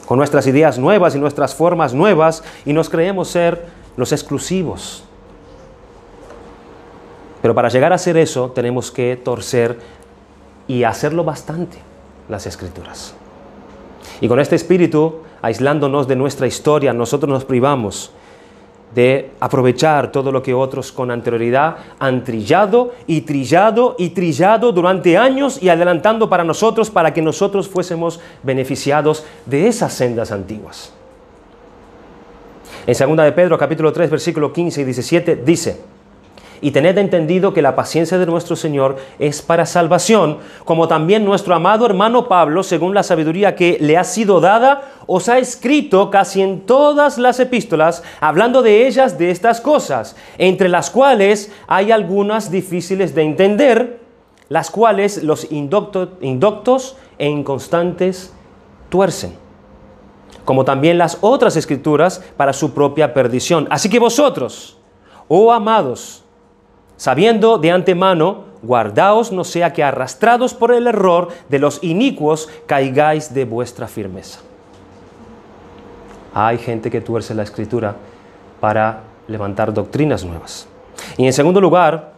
con nuestras ideas nuevas y nuestras formas nuevas, y nos creemos ser los exclusivos. Pero para llegar a hacer eso, tenemos que torcer y hacerlo bastante las Escrituras. Y con este espíritu, aislándonos de nuestra historia, nosotros nos privamos de aprovechar todo lo que otros con anterioridad han trillado y trillado y trillado durante años y adelantando para nosotros, para que nosotros fuésemos beneficiados de esas sendas antiguas. En 2 de Pedro, capítulo 3, versículo 15 y 17, dice: y tened entendido que la paciencia de nuestro Señor es para salvación, como también nuestro amado hermano Pablo, según la sabiduría que le ha sido dada, os ha escrito casi en todas las epístolas, hablando de ellas, de estas cosas, entre las cuales hay algunas difíciles de entender, las cuales los indoctos e inconstantes tuercen, como también las otras escrituras para su propia perdición. Así que vosotros, oh amados, sabiendo de antemano, guardaos, no sea que arrastrados por el error de los inicuos caigáis de vuestra firmeza. Hay gente que tuerce la Escritura para levantar doctrinas nuevas. Y en segundo lugar,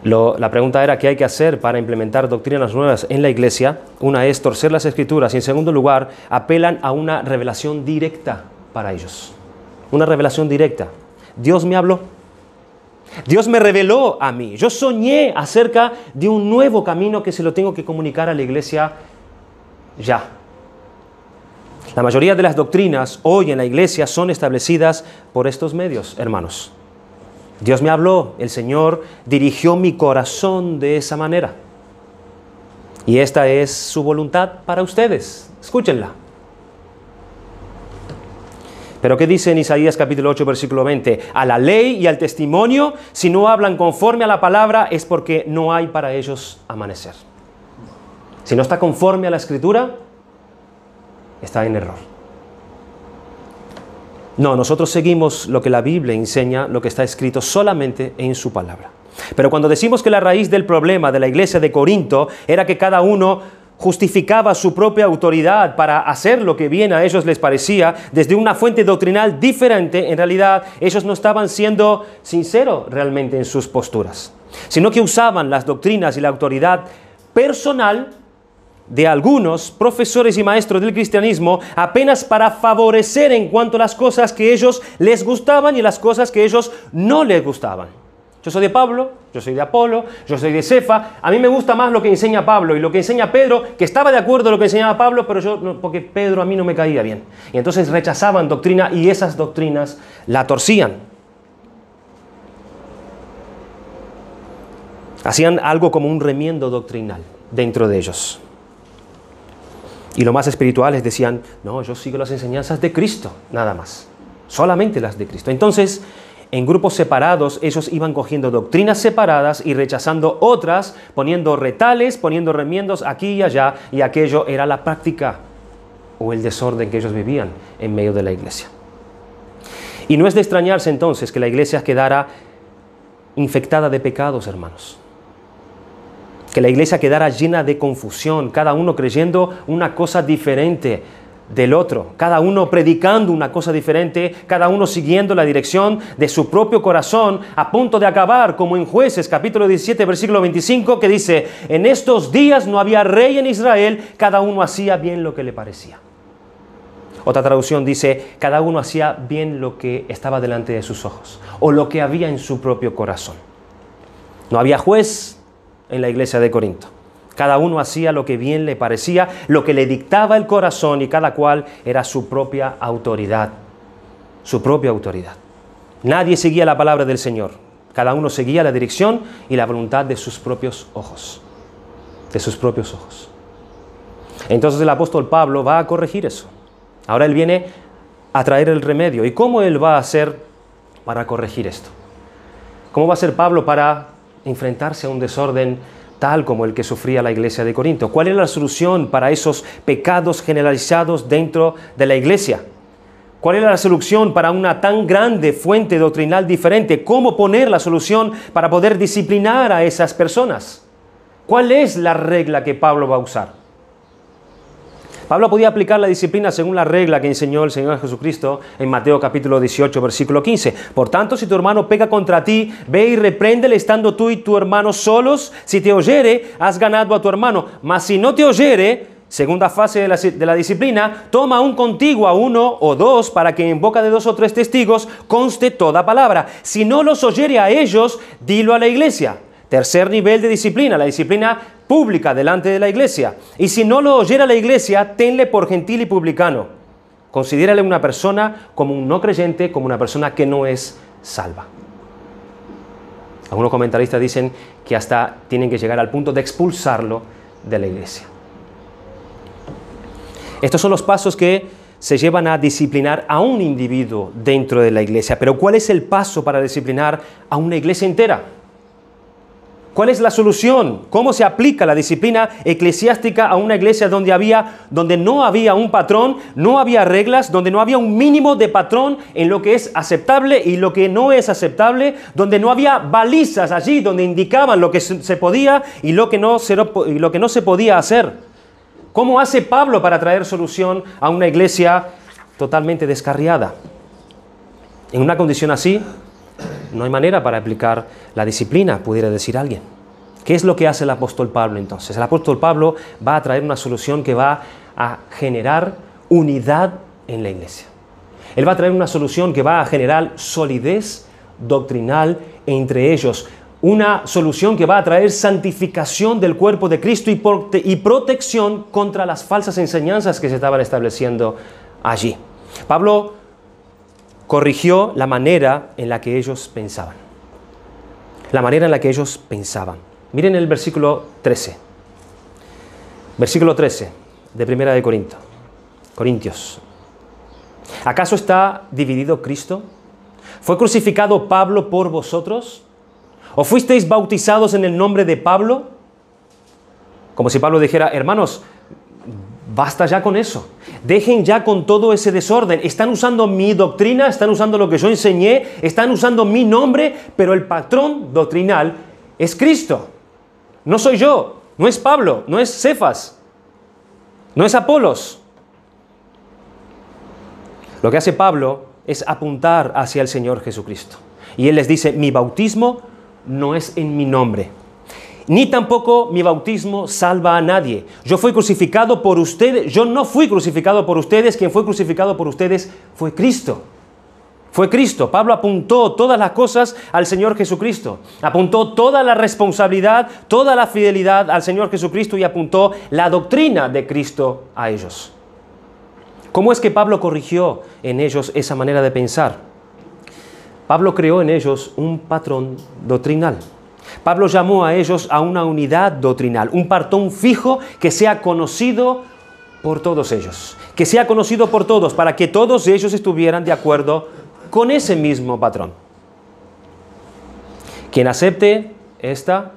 la pregunta era qué hay que hacer para implementar doctrinas nuevas en la iglesia. Una es torcer las Escrituras y en segundo lugar, apelan a una revelación directa para ellos. Una revelación directa. Dios me habló. Dios me reveló a mí. Yo soñé acerca de un nuevo camino que se lo tengo que comunicar a la iglesia ya. La mayoría de las doctrinas hoy en la iglesia son establecidas por estos medios, hermanos. Dios me habló, el Señor dirigió mi corazón de esa manera. Y esta es su voluntad para ustedes. Escúchenla. Pero ¿qué dice en Isaías capítulo 8, versículo 20? A la ley y al testimonio, si no hablan conforme a la palabra, es porque no hay para ellos amanecer. Si no está conforme a la Escritura, está en error. No, nosotros seguimos lo que la Biblia enseña, lo que está escrito solamente en su palabra. Pero cuando decimos que la raíz del problema de la iglesia de Corinto era que cada uno justificaba su propia autoridad para hacer lo que bien a ellos les parecía desde una fuente doctrinal diferente, en realidad ellos no estaban siendo sinceros realmente en sus posturas, sino que usaban las doctrinas y la autoridad personal de algunos profesores y maestros del cristianismo apenas para favorecer en cuanto a las cosas que a ellos les gustaban y las cosas que a ellos no les gustaban. Yo soy de Pablo, yo soy de Apolo, yo soy de Cefa. A mí me gusta más lo que enseña Pablo y lo que enseña Pedro, que estaba de acuerdo con lo que enseñaba Pablo, pero yo no, porque Pedro a mí no me caía bien. Y entonces rechazaban doctrina y esas doctrinas la torcían. Hacían algo como un remiendo doctrinal dentro de ellos. Y los más espirituales decían, no, yo sigo las enseñanzas de Cristo, nada más. Solamente las de Cristo. Entonces, en grupos separados, ellos iban cogiendo doctrinas separadas y rechazando otras, poniendo retales, poniendo remiendos aquí y allá, y aquello era la práctica o el desorden que ellos vivían en medio de la iglesia. Y no es de extrañarse entonces que la iglesia quedara infectada de pecados, hermanos. Que la iglesia quedara llena de confusión, cada uno creyendo una cosa diferente del otro, cada uno predicando una cosa diferente, cada uno siguiendo la dirección de su propio corazón, a punto de acabar como en Jueces capítulo 17 versículo 25, que dice: en estos días no había rey en Israel, cada uno hacía bien lo que le parecía. Otra traducción dice, cada uno hacía bien lo que estaba delante de sus ojos, o lo que había en su propio corazón. No había juez en la iglesia de Corinto. Cada uno hacía lo que bien le parecía, lo que le dictaba el corazón, y cada cual era su propia autoridad. Su propia autoridad. Nadie seguía la palabra del Señor. Cada uno seguía la dirección y la voluntad de sus propios ojos. De sus propios ojos. Entonces el apóstol Pablo va a corregir eso. Ahora él viene a traer el remedio. ¿Y cómo él va a hacer para corregir esto? ¿Cómo va a hacer Pablo para enfrentarse a un desorden tal como el que sufría la iglesia de Corinto? ¿Cuál es la solución para esos pecados generalizados dentro de la iglesia? ¿Cuál es la solución para una tan grande fuente doctrinal diferente? ¿Cómo poner la solución para poder disciplinar a esas personas? ¿Cuál es la regla que Pablo va a usar? Pablo podía aplicar la disciplina según la regla que enseñó el Señor Jesucristo en Mateo capítulo 18, versículo 15. Por tanto, si tu hermano peca contra ti, ve y repréndele estando tú y tu hermano solos. Si te oyere, has ganado a tu hermano. Mas si no te oyere, segunda fase de la disciplina, toma aún contigo a uno o dos para que en boca de 2 o 3 testigos conste toda palabra. Si no los oyere a ellos, dilo a la iglesia. Tercer nivel de disciplina, la disciplina pública delante de la iglesia. Y si no lo oyera la iglesia, tenle por gentil y publicano. Considérale una persona como un no creyente, como una persona que no es salva. Algunos comentaristas dicen que hasta tienen que llegar al punto de expulsarlo de la iglesia. Estos son los pasos que se llevan a disciplinar a un individuo dentro de la iglesia. Pero ¿cuál es el paso para disciplinar a una iglesia entera? ¿Cuál es la solución? ¿Cómo se aplica la disciplina eclesiástica a una iglesia donde no había un patrón, no había reglas, donde no había un mínimo de patrón en lo que es aceptable y lo que no es aceptable, donde no había balizas allí donde indicaban lo que se podía y lo que no se podía hacer? ¿Cómo hace Pablo para traer solución a una iglesia totalmente descarriada? En una condición así, no hay manera para aplicar la disciplina, pudiera decir alguien. ¿Qué es lo que hace el apóstol Pablo entonces? El apóstol Pablo va a traer una solución que va a generar unidad en la iglesia. Él va a traer una solución que va a generar solidez doctrinal entre ellos. Una solución que va a traer santificación del cuerpo de Cristo y protección contra las falsas enseñanzas que se estaban estableciendo allí. Pablo corrigió la manera en la que ellos pensaban. La manera en la que ellos pensaban. Miren el versículo 13. Versículo 13 de 1 de Corintios. ¿Acaso está dividido Cristo? ¿Fue crucificado Pablo por vosotros? ¿O fuisteis bautizados en el nombre de Pablo? Como si Pablo dijera, hermanos, basta ya con eso. Dejen ya con todo ese desorden. Están usando mi doctrina, están usando lo que yo enseñé, están usando mi nombre, pero el patrón doctrinal es Cristo. No soy yo, no es Pablo, no es Cefas, no es Apolos. Lo que hace Pablo es apuntar hacia el Señor Jesucristo. Y él les dice, mi bautismo no es en mi nombre. Ni tampoco mi bautismo salva a nadie. Yo fui crucificado por ustedes. Yo no fui crucificado por ustedes. Quien fue crucificado por ustedes fue Cristo. Fue Cristo. Pablo apuntó todas las cosas al Señor Jesucristo. Apuntó toda la responsabilidad, toda la fidelidad al Señor Jesucristo y apuntó la doctrina de Cristo a ellos. ¿Cómo es que Pablo corrigió en ellos esa manera de pensar? Pablo creó en ellos un patrón doctrinal. Pablo llamó a ellos a una unidad doctrinal, un patrón fijo que sea conocido por todos ellos, que sea conocido por todos, para que todos ellos estuvieran de acuerdo con ese mismo patrón. Quien acepte esta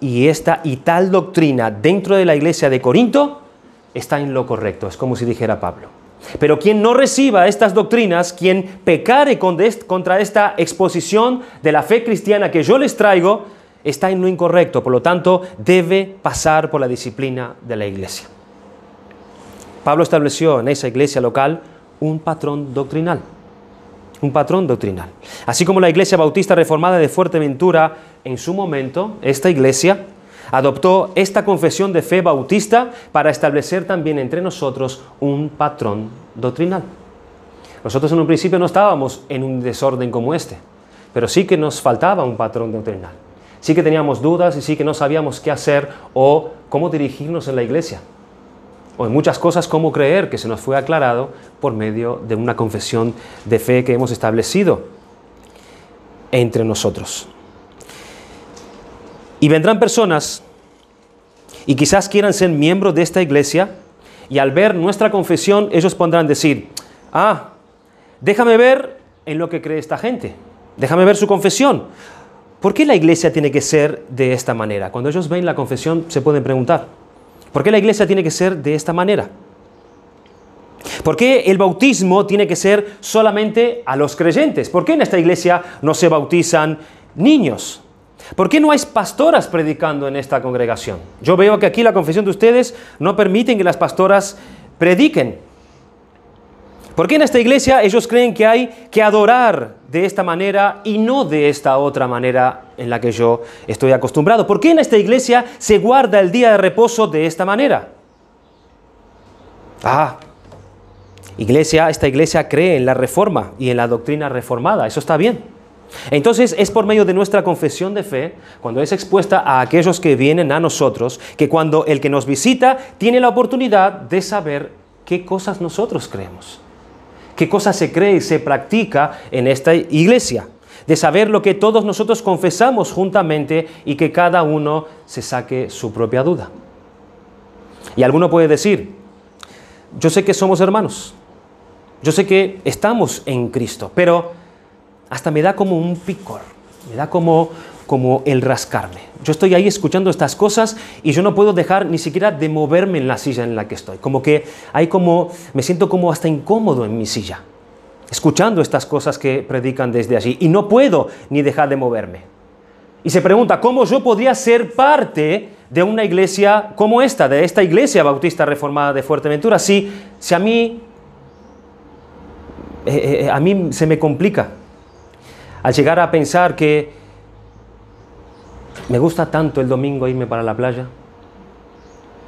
y tal doctrina dentro de la iglesia de Corinto, está en lo correcto, es como si dijera Pablo. Pero quien no reciba estas doctrinas, quien pecare contra esta exposición de la fe cristiana que yo les traigo, está en lo incorrecto. Por lo tanto, debe pasar por la disciplina de la iglesia. Pablo estableció en esa iglesia local un patrón doctrinal. Un patrón doctrinal. Así como la iglesia bautista reformada de Fuerteventura, en su momento, esta iglesia adoptó esta confesión de fe bautista para establecer también entre nosotros un patrón doctrinal. Nosotros en un principio no estábamos en un desorden como este, pero sí que nos faltaba un patrón doctrinal. Sí que teníamos dudas y sí que no sabíamos qué hacer o cómo dirigirnos en la iglesia. O en muchas cosas cómo creer, que se nos fue aclarado por medio de una confesión de fe que hemos establecido entre nosotros. Y vendrán personas y quizás quieran ser miembros de esta iglesia y al ver nuestra confesión ellos podrán decir, déjame ver en lo que cree esta gente, déjame ver su confesión. ¿Por qué la iglesia tiene que ser de esta manera? Cuando ellos ven la confesión se pueden preguntar, ¿por qué la iglesia tiene que ser de esta manera? ¿Por qué el bautismo tiene que ser solamente a los creyentes? ¿Por qué en esta iglesia no se bautizan niños? ¿Por qué no hay pastoras predicando en esta congregación? Yo veo que aquí la confesión de ustedes no permiten que las pastoras prediquen. ¿Por qué en esta iglesia ellos creen que hay que adorar de esta manera y no de esta otra manera en la que yo estoy acostumbrado? ¿Por qué en esta iglesia se guarda el día de reposo de esta manera? Esta iglesia cree en la reforma y en la doctrina reformada. Eso está bien. Entonces es por medio de nuestra confesión de fe, cuando es expuesta a aquellos que vienen a nosotros, que cuando el que nos visita tiene la oportunidad de saber qué cosas nosotros creemos. Qué cosas se cree y se practica en esta iglesia. De saber lo que todos nosotros confesamos juntamente y que cada uno se saque su propia duda. Y alguno puede decir, yo sé que somos hermanos. Yo sé que estamos en Cristo, pero hasta me da como un picor. Me da como el rascarme. Yo estoy ahí escuchando estas cosas y yo no puedo dejar ni siquiera de moverme en la silla en la que estoy. Me siento como hasta incómodo en mi silla, escuchando estas cosas que predican desde allí. Y no puedo ni dejar de moverme. Y se pregunta, ¿cómo yo podría ser parte de una iglesia como esta, de esta iglesia bautista reformada de Fuerteventura, si a mí se me complica al llegar a pensar que me gusta tanto el domingo irme para la playa.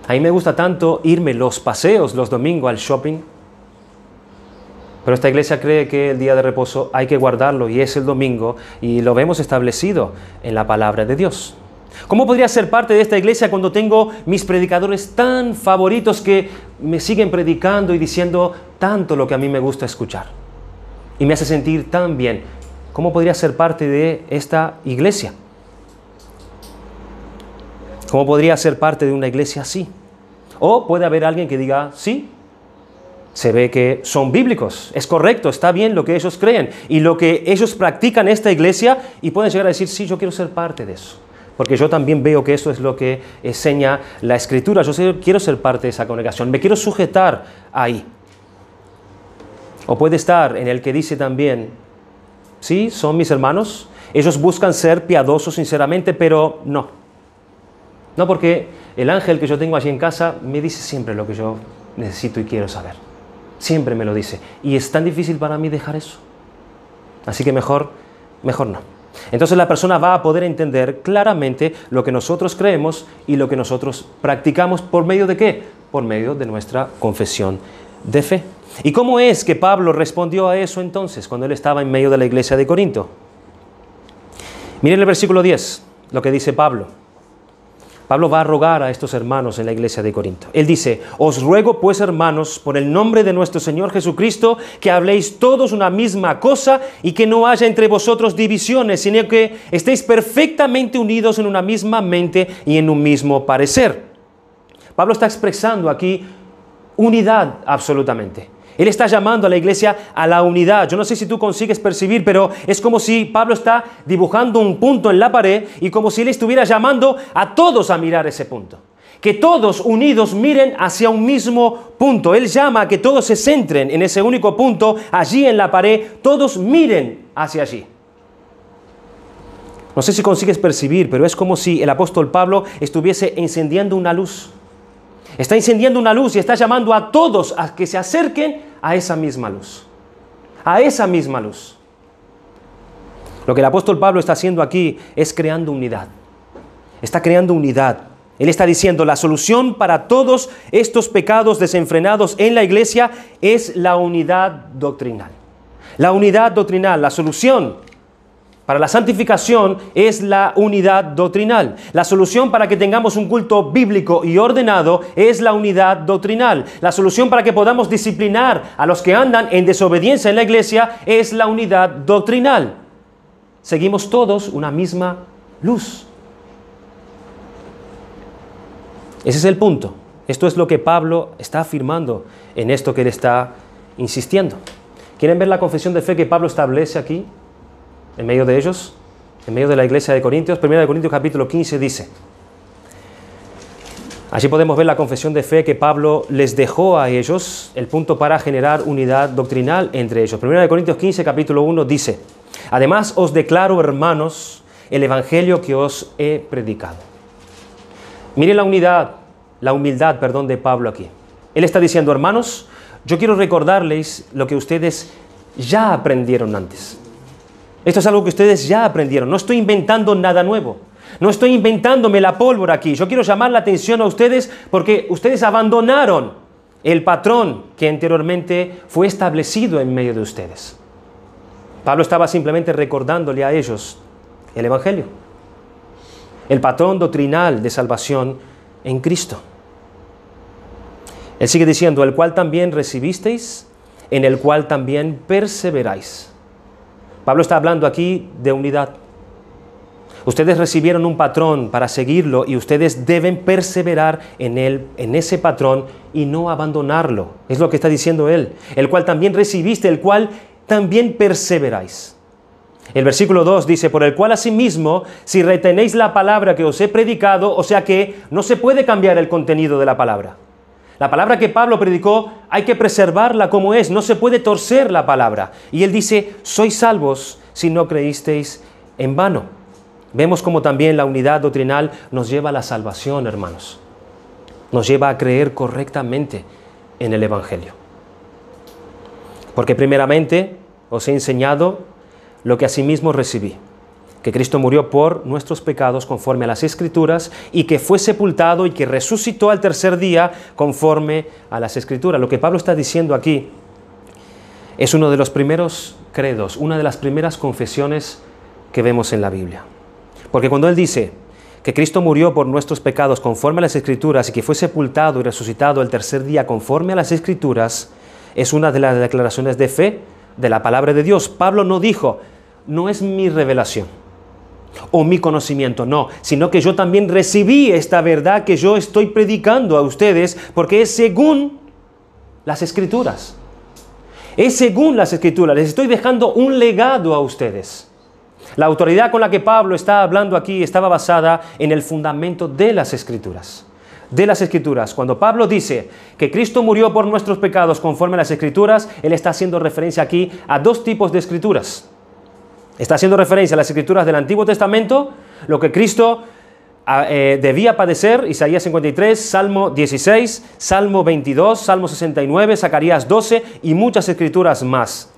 A mí me gusta tanto irme los paseos los domingos al shopping. Pero esta iglesia cree que el día de reposo hay que guardarlo y es el domingo y lo vemos establecido en la palabra de Dios. ¿Cómo podría ser parte de esta iglesia cuando tengo mis predicadores tan favoritos que me siguen predicando y diciendo tanto lo que a mí me gusta escuchar? Y me hace sentir tan bien. ¿Cómo podría ser parte de esta iglesia? ¿Cómo podría ser parte de una iglesia así? O puede haber alguien que diga, sí, se ve que son bíblicos, es correcto, está bien lo que ellos creen y lo que ellos practican en esta iglesia y pueden llegar a decir, sí, yo quiero ser parte de eso. Porque yo también veo que eso es lo que enseña la Escritura. Yo quiero ser parte de esa congregación, me quiero sujetar ahí. O puede estar en el que dice también, sí, son mis hermanos, ellos buscan ser piadosos sinceramente, pero no. No, porque el ángel que yo tengo allí en casa me dice siempre lo que yo necesito y quiero saber. Siempre me lo dice. Y es tan difícil para mí dejar eso. Así que mejor no. Entonces la persona va a poder entender claramente lo que nosotros creemos y lo que nosotros practicamos. ¿Por medio de qué? Por medio de nuestra confesión de fe. ¿Y cómo es que Pablo respondió a eso entonces, cuando él estaba en medio de la iglesia de Corinto? Miren el versículo 10, lo que dice Pablo. Pablo va a rogar a estos hermanos en la iglesia de Corinto. Él dice, os ruego pues, hermanos, por el nombre de nuestro Señor Jesucristo, que habléis todos una misma cosa y que no haya entre vosotros divisiones, sino que estéis perfectamente unidos en una misma mente y en un mismo parecer. Pablo está expresando aquí unidad absolutamente. Él está llamando a la iglesia a la unidad. Yo no sé si tú consigues percibir, pero es como si Pablo está dibujando un punto en la pared y como si él estuviera llamando a todos a mirar ese punto. Que todos unidos miren hacia un mismo punto. Él llama a que todos se centren en ese único punto, allí en la pared, todos miren hacia allí. No sé si consigues percibir, pero es como si el apóstol Pablo estuviese encendiendo una luz. Está encendiendo una luz y está llamando a todos a que se acerquen a esa misma luz. A esa misma luz. Lo que el apóstol Pablo está haciendo aquí es creando unidad. Está creando unidad Él está diciendo, la solución para todos estos pecados desenfrenados en la iglesia es la unidad doctrinal. La unidad doctrinal, la solución para la santificación es la unidad doctrinal. La solución para que tengamos un culto bíblico y ordenado es la unidad doctrinal. La solución para que podamos disciplinar a los que andan en desobediencia en la iglesia es la unidad doctrinal. Seguimos todos una misma luz. Ese es el punto. Esto es lo que Pablo está afirmando en esto que él está insistiendo. ¿Quieren ver la confesión de fe que Pablo establece aquí? En medio de ellos, en medio de la iglesia de Corintios. 1 Corintios capítulo 15 dice. Allí podemos ver la confesión de fe que Pablo les dejó a ellos, el punto para generar unidad doctrinal entre ellos. 1 Corintios 15 capítulo 1 dice: además os declaro, hermanos, el evangelio que os he predicado. Miren la humildad de Pablo aquí. Él está diciendo, hermanos, yo quiero recordarles lo que ustedes ya aprendieron antes. Esto es algo que ustedes ya aprendieron. No estoy inventando nada nuevo. No estoy inventándome la pólvora aquí. Yo quiero llamar la atención a ustedes porque ustedes abandonaron el patrón que anteriormente fue establecido en medio de ustedes. Pablo estaba simplemente recordándole a ellos el evangelio, el patrón doctrinal de salvación en Cristo. Él sigue diciendo, el cual también recibisteis, en el cual también perseveráis. Pablo está hablando aquí de unidad. Ustedes recibieron un patrón para seguirlo y ustedes deben perseverar en él, en ese patrón, y no abandonarlo. Es lo que está diciendo él. El cual también recibiste, el cual también perseveráis. El versículo 2 dice, por el cual asimismo, si retenéis la palabra que os he predicado, o sea que no se puede cambiar el contenido de la palabra. La palabra que Pablo predicó hay que preservarla como es, no se puede torcer la palabra. Y él dice, sois salvos si no creísteis en vano. Vemos como también la unidad doctrinal nos lleva a la salvación, hermanos. Nos lleva a creer correctamente en el evangelio. Porque primeramente os he enseñado lo que asimismo recibí, que Cristo murió por nuestros pecados conforme a las Escrituras y que fue sepultado y que resucitó al tercer día conforme a las Escrituras. Lo que Pablo está diciendo aquí es uno de los primeros credos, una de las primeras confesiones que vemos en la Biblia. Porque cuando él dice que Cristo murió por nuestros pecados conforme a las Escrituras y que fue sepultado y resucitado al tercer día conforme a las Escrituras, es una de las declaraciones de fe de la palabra de Dios. Pablo no dijo, no es mi revelación o mi conocimiento, no, sino que yo también recibí esta verdad que yo estoy predicando a ustedes porque es según las Escrituras. Es según las Escrituras, les estoy dejando un legado a ustedes. La autoridad con la que Pablo está hablando aquí estaba basada en el fundamento de las Escrituras. De las Escrituras. Cuando Pablo dice que Cristo murió por nuestros pecados conforme a las Escrituras, él está haciendo referencia aquí a dos tipos de Escrituras. Está haciendo referencia a las Escrituras del Antiguo Testamento, lo que Cristo debía padecer, Isaías 53, Salmo 16, Salmo 22, Salmo 69, Zacarías 12 y muchas Escrituras más.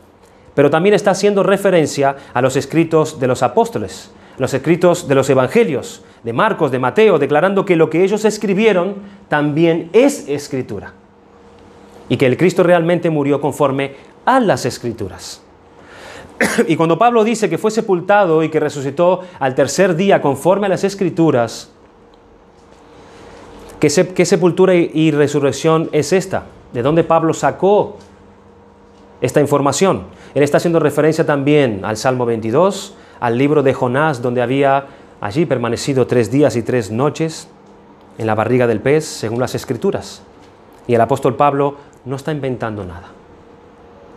Pero también está haciendo referencia a los escritos de los apóstoles, los escritos de los evangelios, de Marcos, de Mateo, declarando que lo que ellos escribieron también es Escritura. Y que el Cristo realmente murió conforme a las Escrituras. Y cuando Pablo dice que fue sepultado y que resucitó al tercer día conforme a las Escrituras, ¿qué sepultura y resurrección es esta? ¿De dónde Pablo sacó esta información? Él está haciendo referencia también al Salmo 22, al libro de Jonás, donde había allí permanecido 3 días y 3 noches en la barriga del pez, según las Escrituras. Y el apóstol Pablo no está inventando nada.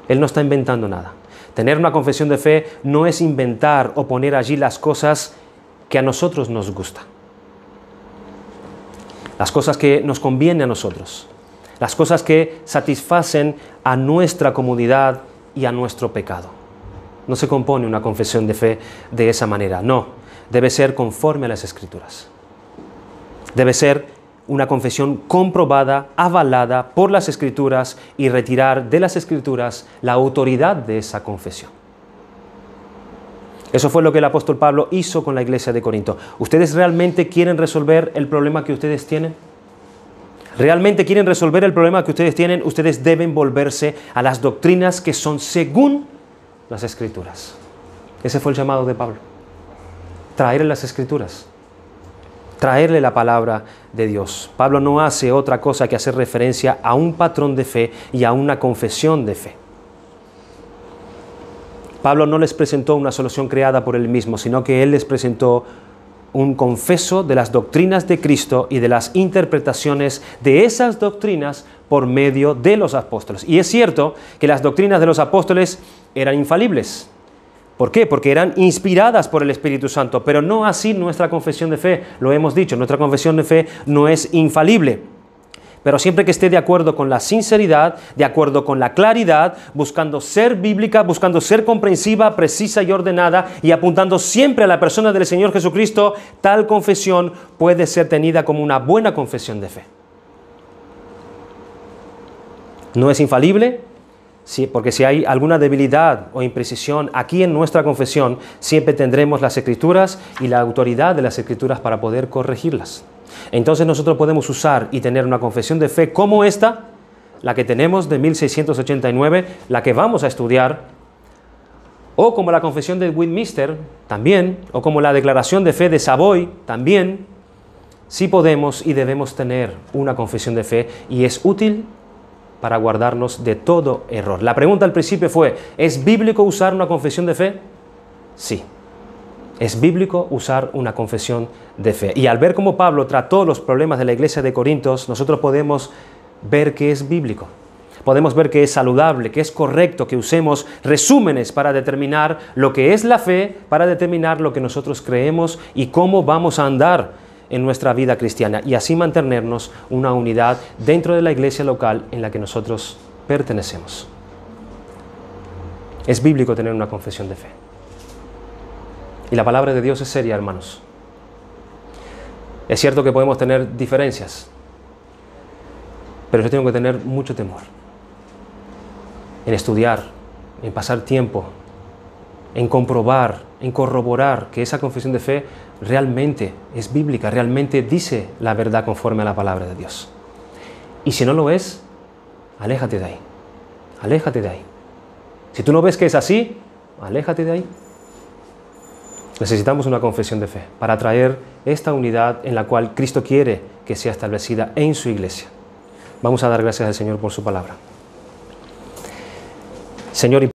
Él no está inventando nada. Tener una confesión de fe no es inventar o poner allí las cosas que a nosotros nos gustan. Las cosas que nos convienen a nosotros. Las cosas que satisfacen a nuestra comodidad y a nuestro pecado. No se compone una confesión de fe de esa manera, no. Debe ser conforme a las Escrituras. Debe ser una confesión comprobada, avalada por las Escrituras y retirar de las Escrituras la autoridad de esa confesión. Eso fue lo que el apóstol Pablo hizo con la iglesia de Corinto. ¿Ustedes realmente quieren resolver el problema que ustedes tienen? ¿Realmente quieren resolver el problema que ustedes tienen? Ustedes deben volverse a las doctrinas que son según las Escrituras. Ese fue el llamado de Pablo. Traerle las Escrituras. Traerle la palabra de Dios. Pablo no hace otra cosa que hacer referencia a un patrón de fe y a una confesión de fe. Pablo no les presentó una solución creada por él mismo, sino que él les presentó un confeso de las doctrinas de Cristo y de las interpretaciones de esas doctrinas por medio de los apóstoles. Y es cierto que las doctrinas de los apóstoles eran infalibles. ¿Por qué? Porque eran inspiradas por el Espíritu Santo, pero no así nuestra confesión de fe. Lo hemos dicho, nuestra confesión de fe no es infalible. Pero siempre que esté de acuerdo con la sinceridad, de acuerdo con la claridad, buscando ser bíblica, buscando ser comprensiva, precisa y ordenada, y apuntando siempre a la persona del Señor Jesucristo, tal confesión puede ser tenida como una buena confesión de fe. No es infalible, sí, porque si hay alguna debilidad o imprecisión aquí en nuestra confesión, siempre tendremos las Escrituras y la autoridad de las Escrituras para poder corregirlas. Entonces nosotros podemos usar y tener una confesión de fe como esta, la que tenemos de 1689, la que vamos a estudiar, o como la confesión de Westminster también, o como la declaración de fe de Savoy también. Sí podemos y debemos tener una confesión de fe y es útil para guardarnos de todo error. La pregunta al principio fue, ¿es bíblico usar una confesión de fe? Sí. Es bíblico usar una confesión de fe. Y al ver cómo Pablo trató los problemas de la iglesia de Corintios, nosotros podemos ver que es bíblico. Podemos ver que es saludable, que es correcto que usemos resúmenes para determinar lo que es la fe, para determinar lo que nosotros creemos y cómo vamos a andar en nuestra vida cristiana y así mantenernos una unidad dentro de la iglesia local en la que nosotros pertenecemos. Es bíblico tener una confesión de fe. Y la palabra de Dios es seria, hermanos. Es cierto que podemos tener diferencias, pero yo tengo que tener mucho temor en estudiar, en pasar tiempo, en comprobar, en corroborar que esa confesión de fe realmente es bíblica, realmente dice la verdad conforme a la palabra de Dios. Y si no lo es, aléjate de ahí. Aléjate de ahí. Si tú no ves que es así, aléjate de ahí. Necesitamos una confesión de fe para traer esta unidad en la cual Cristo quiere que sea establecida en su iglesia. Vamos a dar gracias al Señor por su palabra. Señor,